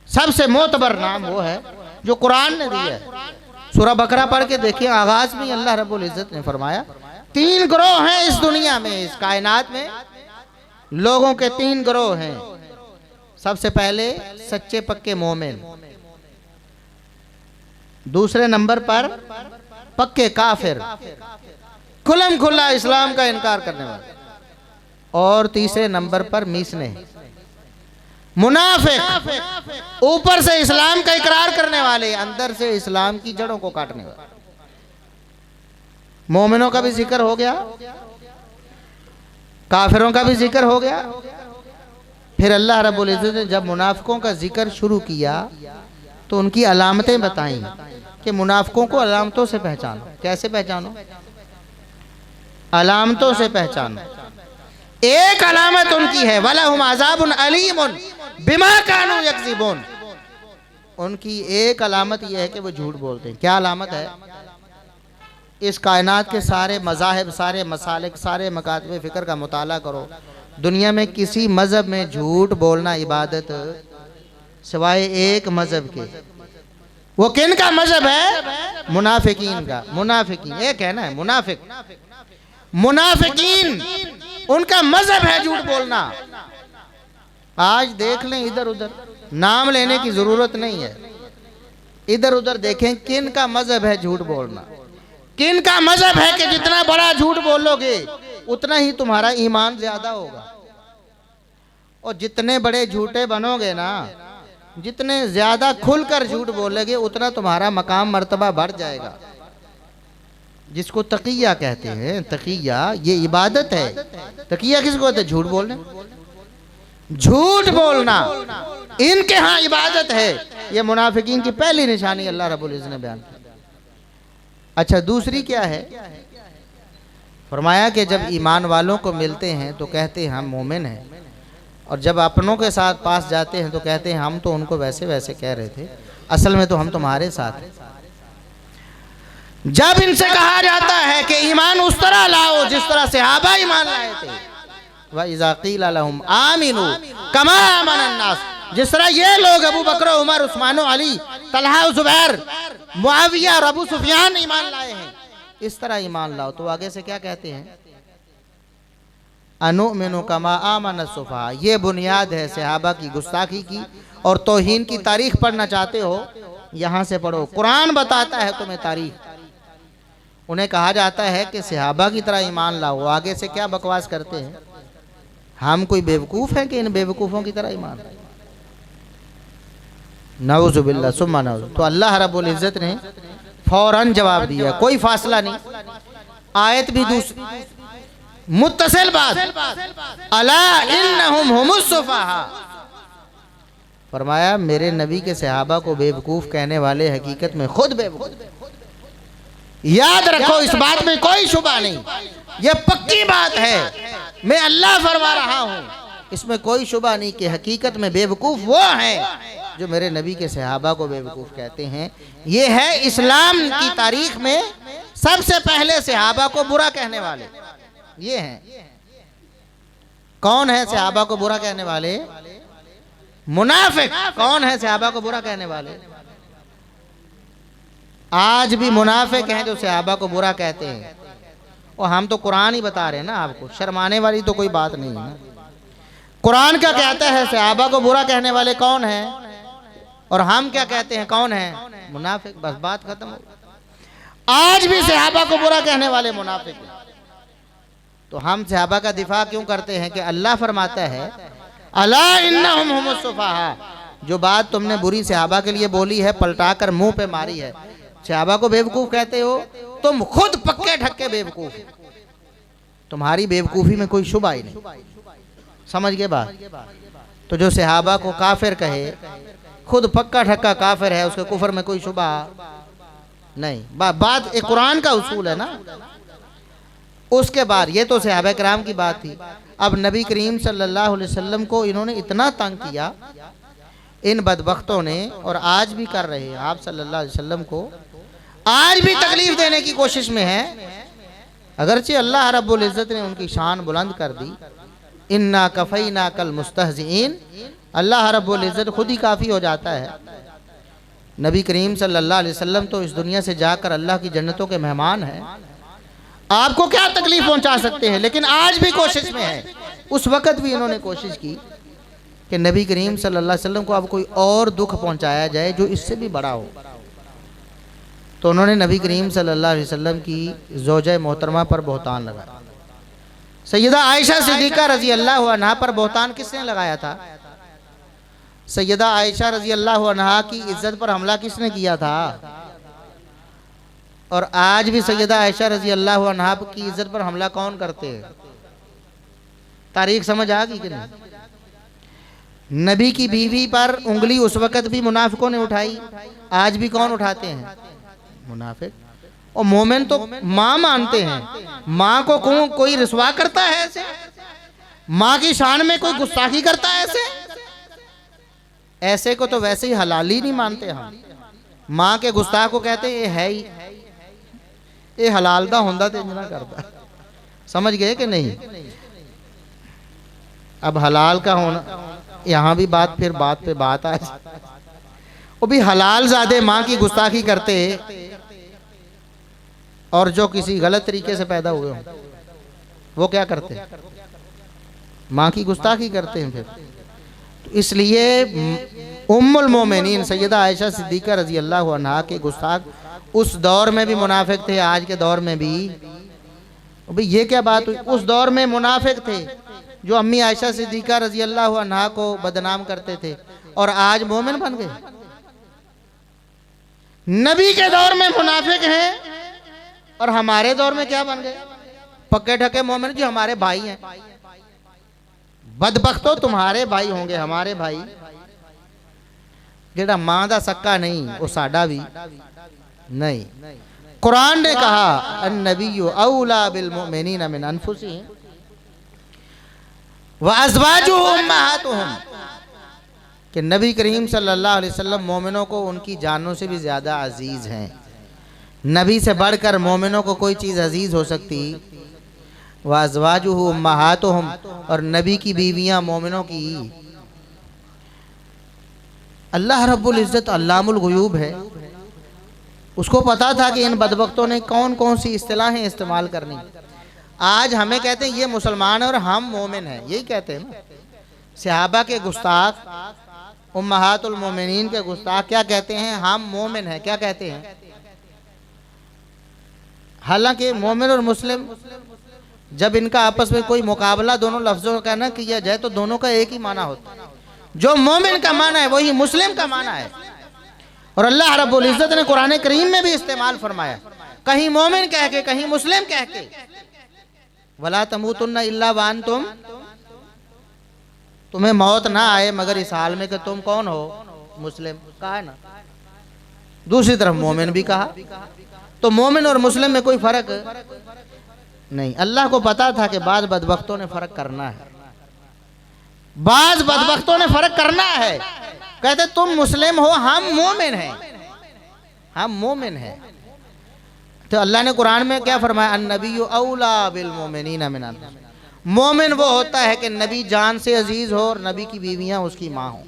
सबसे मोतबर नाम वो है जो कुरान ने दिया है। सूरह बकरा पढ़ के देखिए, आगाज में अल्लाह रब्बुल इज़्ज़त ने फरमाया 3 ग्रोह हैं इस दुनिया में, इस कायनात में लोगों के 3 ग्रोह हैं। सबसे पहले सच्चे पक्के मोमिन, दूसरे नंबर पर पक्के काफिर, खुलम खुला इस्लाम का इनकार करने वाले, और तीसरे नंबर पर मीसने मुनाफिक, ऊपर से इस्लाम का इकरार करने वाले, अंदर से इस्लाम की जड़ों को काटने वाले। मोमिनों का भी जिक्र हो गया, काफिरों का भी जिक्र हो गया। फिर अल्लाह रब्बुल इज़्ज़त ने जब मुनाफिकों का जिक्र शुरू किया तो उनकी अलामतें बताई कि मुनाफिकों को अलामतों से पहचानो। कैसे पहचानो? अलामतों से पहचानो। एक अलामत उनकी है, वलहुम अज़ाबुन अलीमुन बिमा कानू यक्ज़िबून। उनकी एक अलामत यह है कि वो झूठ बोलते हैं। क्या अलामत है? इस कायनात के सारे मज़ाहिब, सारे मसालिक, सारे मकातब फ़िक्र का मुताला करो, दुनिया में किसी मज़हब में झूठ बोलना इबादत सिवाय एक मज़हब के। वो किन का मज़हब है? मुनाफिकीन का। मुनाफिकीन एक है ना, मुनाफिक, मुनाफिकीन उनका मज़हब है झूठ बोलना। आज देख लें इधर उधर, नाम लेने की जरूरत नहीं है, इधर उधर देखें किन का मज़हब है झूठ बोलना, किन का मज़हब है कि जितना बड़ा झूठ बोलोगे उतना ही तुम्हारा ईमान ज्यादा होगा, और जितने बड़े झूठे बनोगे ना, जितने ज्यादा खुलकर झूठ बोलोगे उतना तुम्हारा मकाम मर्तबा बढ़ जाएगा। जिसको तकिया कहते हैं, तकिया ये इबादत है। तकिया किसको कहते हैं? झूठ बोलने। झूठ बोलना इनके यहाँ इबादत है। ये मुनाफिकीन की पहली निशानी अल्लाह रब्बुल इज़्ज़त ने बयान की। अच्छा, दूसरी क्या है? फरमाया कि जब ईमान वालों को मिलते हैं तो कहते हैं हम मोमिन हैं, और जब अपनों के साथ पास जाते हैं तो कहते हैं हम तो उनको वैसे वैसे कह रहे थे, असल में तो हम तुम्हारे साथ हैं। जब इनसे कहा जाता है कि ईमान उस तरह लाओ जिस तरह सहाबा ईमान लाए थे, व इज़ा क़ीला लहुम आमिनू कमा आमन अन्नास, जिस तरह ये लोग अबू बकर, उमर, उस्मान, अली, तलहा, जुबैर, मुआविया और अबू सुफियान ईमान लाए हैं, इस तरह ईमान लाओ। तो आगे से क्या कहते हैं? अनुमिनु कमा आमन सुफहा। ये बुनियाद है सहाबा की गुस्ताखी की और तौहीन की तारीख पढ़ना चाहते हो, यहाँ से पढ़ो। कुरान बताता है तुम्हें तारीख। उन्हें कहा जाता है कि सहाबा की तरह ईमान लाओ, आगे से क्या बकवास करते हैं? हम कोई बेवकूफ़ हैं कि इन बेवकूफ़ों की तरह ईमान? नऊज़ु बिल्लाह सुम्मा नऊज़ु। तो अल्लाह रब्बुल इज़्ज़त ने फौरन जवाब दिया, कोई फासला नहीं। आयत भी दूसरी मुत्तसिल बात, अला इन्नहुम हुमुस सुफहा। फरमाया मेरे नबी के सहाबा को बेवकूफ़ कहने वाले हकीकत में खुद बेवकूफ़। याद रखो, इस बात में कोई शुबा नहीं, यह पक्की बात है। मैं अल्लाह फरमा रहा हूँ, इसमें कोई शुबा नहीं कि हकीकत में बेवकूफ़ वो हैं जो मेरे नबी के सहाबा को बेवकूफ़ कहते हैं। ये है इस्लाम की तारीख में सबसे पहले सहाबा को बुरा कहने वाले, ये हैं। कौन है सहाबा को बुरा कहने वाले? मुनाफिक। कौन है सहाबा को बुरा कहने वाले? आज भी मुनाफिक हैं जो सहाबा को बुरा कहते हैं। और हम तो कुरान ही बता रहे हैं ना आपको, शर्माने वाली तो कोई बात नहीं है। कुरान क्या कहता है? सहाबा को बुरा कहने वाले कौन है? और हम क्या कहते हैं? कौन है? मुनाफिक। बस बात खत्म हो। आज भी सहाबा को बुरा कहने वाले मुनाफिक हैं। तो हम सहाबा का दिफा क्यों करते हैं कि अल्लाह फरमाता है अला इन्नहुम हुमुस सुफहा। जो बात तुमने बुरी सहाबा के लिए बोली है, पलटा कर मुंह पे मारी है, सहाबा को बेवकूफ़ कहते हो, तुम खुद पक्के ठक्के बेवकूफ़। तुम्हारी बेवकूफ़ी में कोई शुबा ही नहीं। समझ गए बात? तो जो सहाबा को काफिर कहे, खुद पक्का ठक्का काफिर है, उसके कुफर में कोई शुबा नहीं। बात एक कुरान का उसूल है ना। उसके बाद ये तो सहाबा किराम की बात थी। अब नबी करीम सल्लल्लाहु अलैहि वसल्लम को इन्होंने इतना तंग किया इन बदबख्तों ने, और आज भी कर रहे हैं। आप सल्लल्लाहु अलैहि वसल्लम को आज भी तकलीफ देने की कोशिश में है। अगरचे अल्लाह रब्बुल इज़्ज़त ने उनकी शान बुलंद कर दी। इन्ना कफ़ैना कल मुस्तहज़ीन। अल्लाह रब्बुल इज़्ज़त खुद ही काफ़ी हो जाता है। नबी करीम सल्लल्लाहु अलैहि वसल्लम तो इस दुनिया से जाकर अल्लाह की जन्नतों के मेहमान हैं। आपको क्या तकलीफ पहुंचा सकते हैं? लेकिन आज भी कोशिश में है। उस वक़्त भी इन्होंने कोशिश की कि नबी करीम सल्लल्लाहु अलैहि वसल्लम को अब कोई और दुख पहुंचाया जाए जो इससे भी बड़ा हो। तो उन्होंने नबी करीम सल्लल्लाहु अलैहि वसल्लम की ज़ौजा मोहतरमा पर बहतान लगाया। सैयदा आयशा सिद्दीक़ा रज़ी अल्लाह अन्हा पर बहतान किसने लगाया था? सैयदा आयशा रज़ी अल्लाह अन्हा की इज्जत पर हमला किसने किया था? और आज भी सैयदा आयशा रज़ी अल्लाह अन्हा की इज्जत पर हमला कौन करते हैं? तारीख समझ आ गई कि नहीं? नबी की बीवी पर उंगली उस वक़्त भी मुनाफिकों ने उठाई, आज भी कौन उठाते हैं? मुनाफिक। और मोमिन तो माँ मानते हैं। माँ को कोई रिस्वा करता है ऐसे? माँ की शान में कोई गुस्ताखी करता है ऐसे? ऐसे को तो वैसे ही हलाल ही नहीं मानते हम। माँ के गुस्ताख को कहते हैं ये है ही, ये हलाल दा होंदा ते ना करता। समझ गए कि नहीं? अब हलाल का होना, यहाँ भी बात फिर बात पे बात आ, वो भी हलाल ज़ादे माँ की गुस्ताखी करते, और जो किसी गलत तरीके से पैदा हुए हों वो क्या करते हैं? माँ की गुस्ताखी करते हैं। फिर तो इसलिए उम्मुल मोमिनीन सैयदा आयशा सिद्दीक़ा रज़ी अल्लाह अन्हा के गुस्ताख उस दौर में भी मुनाफिक थे, आज के दौर में भी। भाई ये क्या बात हुई? उस दौर में मुनाफिक थे जो अम्मी आयशा सिद्दीक़ा रज़ी अल्लाह अन्हा को बदनाम करते थे, और आज मोमिन बन गए। नबी के दौर में मुनाफिक हैं और हमारे दौर में क्या बन गए? पक्के ठके मोमिन जो हमारे भाई हैं। बदबख्तो तुम्हारे भाई होंगे, हमारे भाई जेड़ा मां दा सक्का नहीं वो साडा भी नहीं। कुरान ने कहा अन्नबिय्यु औला बिल मुमिनीना मिन अनफुसिहिम व अज़वाजुहु उम्महातुहुम, कि नबी करीम सल्लल्लाहु अलैहि वसल्लम मोमिनों को उनकी जानों से भी ज़्यादा अजीज़ हैं। नबी से बढ़कर मोमिनों को कोई चीज़ अजीज़ हो सकती। व अज़वाजुहु उम्महातुहुम, और नबी की बीवियाँ मोमिनों की। अल्लाह रब्बुल इज़्ज़त अल्लामुल गुयूब है, उसको पता था कि इन बदबख्तों ने कौन कौन सी इस्तिलाहें इस्तेमाल करनी। आज हमें कहते हैं ये मुसलमान है और हम मोमिन हैं, यही कहते हैं ना। सहाबा के गुस्ताख, उम्महातुल मोमिनीन के गुस्ताख क्या कहते हैं? हम मोमिन हैं। क्या कहते हैं? हालांकि मोमिन और मुस्लिम जब इनका आपस में कोई मुकाबला दोनों लफ्जों का ना किया जाए तो दोनों का एक ही माना होता है। जो मोमिन का माना है वही मुस्लिम का माना है। और अल्लाह रब्बुल इज़्ज़त ने कुरान करीम में भी इस्तेमाल फरमाया, कहीं मोमिन कह के कहीं मुस्लिम कह के। वला तमूतुन्ना इल्ला व अंतुम, तुम्हें मौत ना आए मगर इस हाल में कि तुम कौन हो? मुस्लिम कहा है ना। दूसरी तरफ मोमिन भी कहा। तो मोमिन और मुस्लिम में कोई फर्क नहीं। अल्लाह को पता था कि बाज़ बदबख्तों ने फर्क करना है, बाज़ बदबख्तों ने फर्क करना है। कहते तुम मुस्लिम हो, हम मोमिन हैं, हम मोमिन हैं। तो अल्लाह ने कुरान में क्या फरमाया? अन्नबिय्यु औला बिल मोमिनीना मिन अनफुसिहिम। मोमिन वो होता है कि नबी जान से अजीज हो और नबी की बीवियां उसकी माँ हो,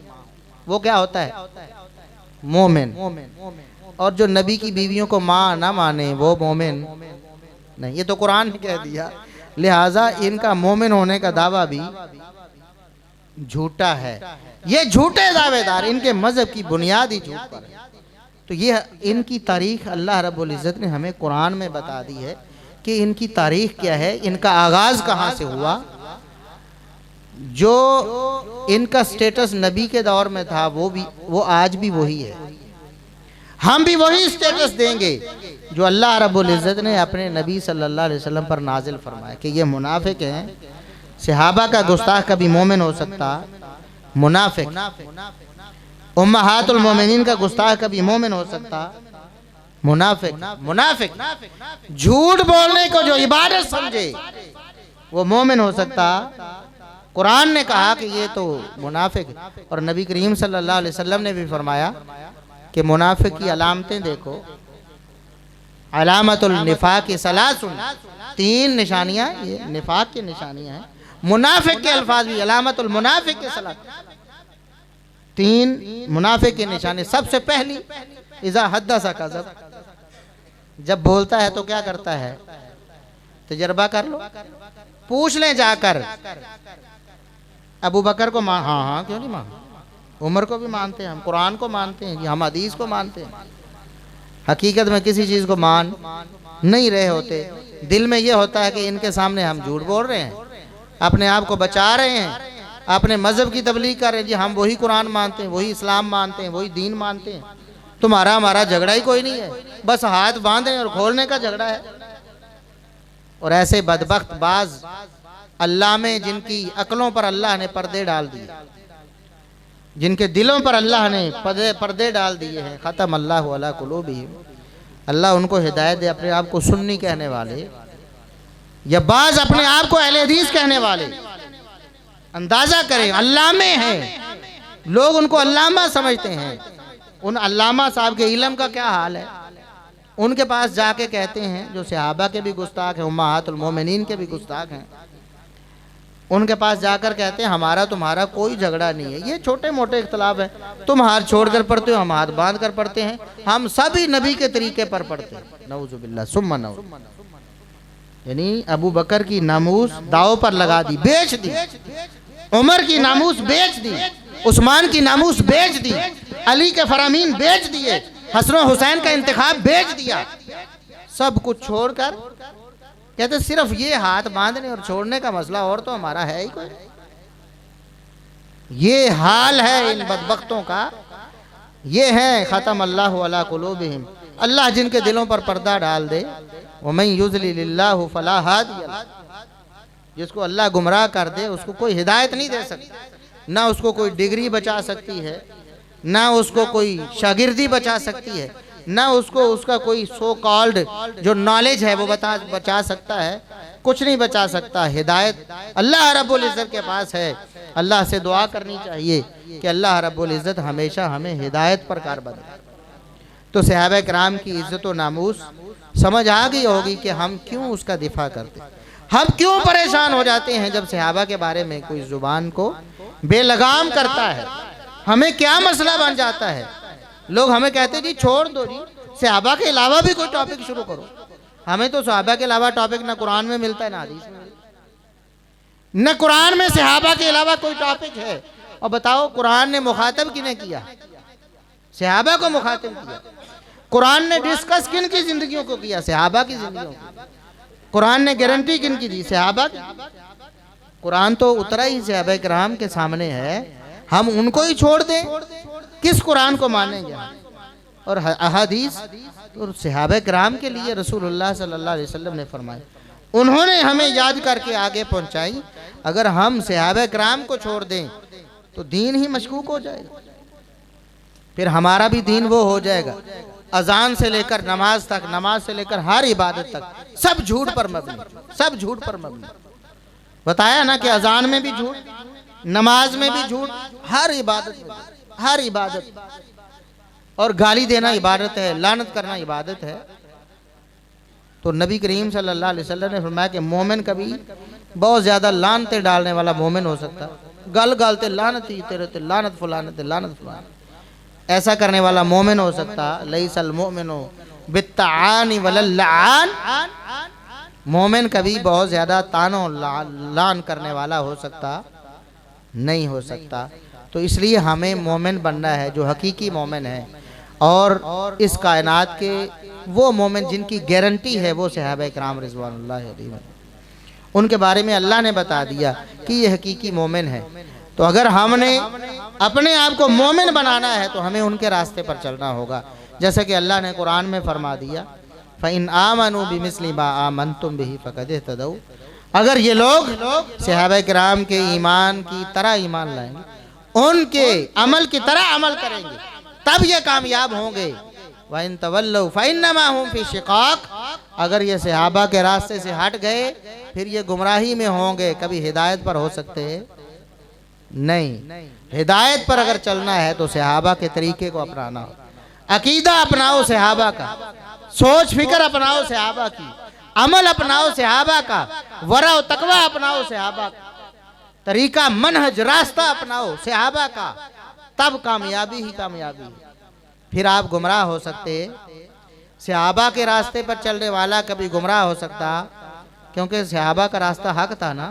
वो क्या होता है? मोमिन। और जो नबी की बीवियों को माँ ना माने वो मोमिन नहीं। ये तो कुरान ने कह दिया, लिहाजा इनका मोमिन होने का दावा भी झूठा है। ये झूठे दावेदार इनके मजहब की बुनियादी झूठ पर है। तो ये इनकी तारीख अल्लाह रब्बुल इज़्ज़त ने हमें कुरान में बता दी है कि इनकी तारीख क्या है, इनका आगाज कहाँ से हुआ। जो इनका स्टेटस नबी के दौर में था वो आज भी वही है। हम भी वही स्टेटस देंगे जो अल्लाह रब्बुल इज़्ज़त ने अपने नबी सल्लल्लाहु अलैहि वसल्लम पर नाजिल फरमाया कि ये मुनाफिक हैं। सहाबा का गुस्ताख कभी मोमिन हो सकता? मुनाफिक। उम्महातुल मोमिनीन का गुस्ताख कभी मोमिन हो सकता? मुनाफिक। मुनाफिक झूठ बोलने को जो इबादत समझे वो मोमिन हो सकता? कुरान ने कहा कि ये तो मुनाफिक। और नबी करीम सल्लल्लाहु अलैहि वसल्लम ने भी फरमाया कि मुनाफिक की अलामतें देखो, अलामतुल निफाक सलासुन, 3 निशानियां ये निफाक की निशानियां हैं। मुनाफिक के अल्फाज भी अलामतुल मुनाफिक के सलास, 3 मुनाफिक की निशानी। सबसे पहली इज़ा हद्दसा कज़ब, जब बोलता है तो क्या करता है? तजर्बा कर लो, पूछ लें जाकर। अबू बकर को मान, हाँ हाँ क्यों नहीं मान, उमर को भी मानते हैं, हम कुरान को मानते हैं, हम हदीस को मानते हैं। हकीकत में किसी चीज़ को मान नहीं रहे होते। दिल में ये होता है कि इनके सामने हम झूठ बोल रहे हैं, अपने आप को बचा रहे हैं, अपने मज़हब की तबलीग कर रहे हैं। जी हम वही कुरान मानते हैं, वही इस्लाम मानते हैं, वही दीन मानते हैं, तुम्हारा हमारा झगड़ा ही कोई नहीं है, बस हाथ बांधने और खोलने का झगड़ा है। और ऐसे बदबख्त बाज अल्लाह में जिनकी अक्लों पर अल्लाह ने पर्दे डाल दिए, जिनके दिलों पर अल्लाह ने पर्दे डाल दिए हैं, ख़त्म अल्लाहु अला कुलूबिहिम, अल्लाह उनको हिदायत दे। अपने आप को सुन्नी कहने वाले या बाज अपने आप को अहले हदीस कहने वाले, अंदाजा करें अल्लामे हैं, लोग उनको अल्लामा समझते हैं। उन अल्लामा साहब के इल्म का क्या हाल है? उनके पास जाके कहते हैं, जो सहाबा के भी गुस्ताख हैं, उम्महातुल मोमिनीन के भी गुस्ताख हैं, उनके पास जाकर कहते हैं हमारा तुम्हारा कोई झगड़ा नहीं है, ये छोटे मोटे इख्तलाफ है, तुम हाथ छोड़कर पढ़ते हो, हम हाथ बांध कर पढ़ते हैं, हम सभी नबी के तरीके पर पढ़ते हैं। नऊजुबिल्लाह सुम्मा नऊज। यानी अबू बकर की नामूस दाव पर लगा दी, बेच दी, उमर की नामूस बेच दी, उस्मान की नामूस बेच दी, अली के फरामीन बेच दिए, हसन हुसैन का इंतखाब बेच दिया, सब कुछ छोड़कर कहते सिर्फ ये हाथ बांधने और छोड़ने का मसला, और तो हमारा है ही कोई। ये हाल है इन बदबख्तों का, ये है ख़त्म अल्लाहु अला कुलूबिहिम, अल्लाह जिनके दिलों पर पर्दा डाल दे। वमन युज़लिलिल्लाहु फला हादिय लह, जिसको अल्लाह गुमराह कर दे उसको कोई हिदायत नहीं दे सकता, ना उसको कोई डिग्री बचा सकती है, ना उसको कोई शागिर्दी बचा सकती है, ना उसको उसका कोई सो कॉल्ड जो नॉलेज है वो बचा सकता है, कुछ नहीं बचा सकता। हिदायत अल्लाह रब्बुल इज़्ज़त के पास है। अल्लाह से दुआ करनी चाहिए कि अल्लाह रब्बुल इज़्ज़त हमेशा हमें हिदायत पर कारबंद करे। तो सहाबा किराम की इज़्ज़त व नामूस समझ आ गई होगी कि हम क्यों उसका दिफा करते, हम क्यों परेशान हो जाते हैं जब सहाबा के बारे में कोई जुबान को बेलगाम करता है, हमें क्या मसला बन जाता है। लोग हमें कहते जी छोड़ दो जी, सहाबा के अलावा भी कोई टॉपिक शुरू करो। हमें तो सहाबा के अलावा टॉपिक ना कुरान में मिलता है ना हदीस में, न कुरान में सहाबा के अलावा कोई टॉपिक है। और बताओ कुरान ने मुखातब किन्हें किया? सहाबा को मुखातब किया। कुरान ने डिस्कस किन की जिंदगियों को किया? सहाबा की जिंदगियों को। कुरान ने गारंटी किन की दी? सहाबा की। कुरान तो उतरा ही सहाबा किराम के सामने है, हम उनको ही छोड़ दें? किस कुरान को मानेंगे? और अहादीस तो सहाबा किराम के लिए रसूलुल्लाह सल्लल्लाहु अलैहि वसल्लम ने फरमाई, उन्होंने हमें याद करके आगे पहुंचाई। अगर हम सहाबा किराम को छोड़ दें तो दीन ही मशकूक हो जाएगा, फिर हमारा भी दीन वो हो जाएगा। अजान से लेकर नमाज तक, नमाज से लेकर हर इबादत तक सब झूठ पर मबनी, सब झूठ पर मबनी। बताया ना कि अजान में भी झूठ, नमाज में भी झूठ, हर इबादत में, हर इबादत। और गाली देना इबादत है, लानत करना इबादत है। तो नबी करीम सल्लल्लाहु अलैहि वसल्लम ने फरमाया कि मोमिन कभी बहुत ज्यादा लानते डालने वाला मोमिन हो सकता है। गल गलते लानत ही तेरे ते लानत फलानत लानत फलानत, ऐसा करने वाला मोमिन हो सकता। लैसल मोमिनो बित्ताआनी वलल्लान, मोमिन कभी बहुत ज्यादा तानो लान करने वाला हो सकता नहीं हो सकता। तो इसलिए हमें मोमिन बनना है जो हकीकी मोमिन है, और इस कायनात के वो मोमिन जिनकी गारंटी है वो सहाबा किराम रिज़वानुल्लाह अलैहिम। उनके बारे में अल्लाह ने बता दिया कि ये हकीकी मोमिन है। तो अगर हमने अपने आप को मोमिन बनाना है तो हमें उनके रास्ते पर चलना होगा। जैसे कि अल्लाह ने कुरान में फरमा दिया, फ़इन आमनू बिमिस्लि मा आमनतुम बिही फ़क़द इहतदौ। अगर ये लोग सहाबा किराम के ईमान की तरह ईमान लाएंगे, उनके अमल की तरह अमल करेंगे, तब ये कामयाब होंगे। वइन तवल्लौ फ़इन्नमा हुम फ़ी शिक़ाक़, अगर ये सहाबा के रास्ते से हट गए फिर ये गुमराही में होंगे, कभी हिदायत पर हो सकते नहीं। हिदायत पर अगर चलना है तो सहाबा के तरीके को अपनाना हो, अकीदा अपनाओ सहाबा का, सोच फिक्र अपनाओ सहाबा की, अमल अपनाओ सहाबा का, वरा व तकवा अपनाओ सहाबा का, तरीका मनहज रास्ता अपनाओ सहाबा का, तब कामयाबी ही कामयाबी। फिर आप गुमराह हो सकते। सहाबा के रास्ते पर चलने वाला कभी गुमराह हो सकता, क्योंकि सहाबा का रास्ता हक था ना।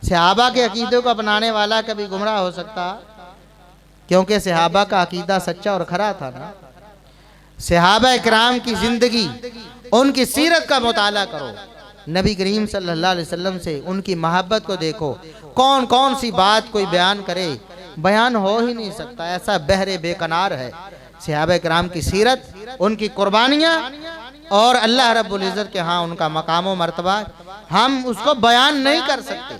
सहाबा के अकीदे को अपनाने वाला कभी गुमराह हो सकता, क्योंकि सहाबा का अकीदा सच्चा और खरा था ना। सहाबा किराम की जिंदगी, उनकी सीरत का मुताला करो, नबी करीम सल्लल्लाहु अलैहि वसल्लम से उनकी मोहब्बत को देखो। कौन कौन सी बात कोई बयान करे, बयान हो ही नहीं सकता, ऐसा बहरे बेकनार है सहाबा किराम की सीरत, उनकी कुर्बानियाँ, और अल्लाह रब्बुल इज़्ज़त के यहाँ उनका मकाम व मर्तबा हम उसको बयान नहीं कर सकते,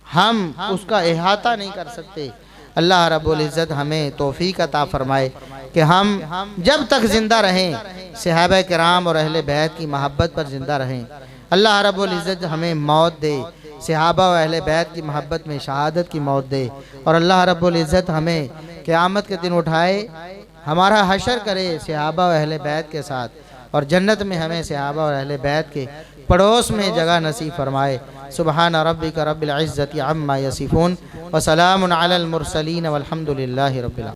हम उसका इहाता नहीं कर सकते। अल्लाह रब्बुल इज़्ज़त हमें तौफीक अता फरमाए कि हम जब तक ज़िंदा रहें सहाबा किराम और अहले बैत की मोहब्बत पर ज़िंदा रहें। अल्लाह रब्बुल इज़्ज़त हमें मौत दे, सहाबा और अहले बैत की मोहब्बत में शहादत की मौत दे, और अल्लाह रब्बुल इज़्ज़त हमें क़यामत के दिन उठाए, हमारा हशर करे सहाबा और अहले बैत के साथ, और जन्नत में हमें सहाबा और अहले बैत के पड़ोस में जगह नसीब फरमाए। सुबहान रब्बिका रब्बिल इज़्ज़ति अम्मा यसिफून व सलामुन अलल मुरसलीन वल्हम्दुलिल्लाहि रब्बिल आलमीन।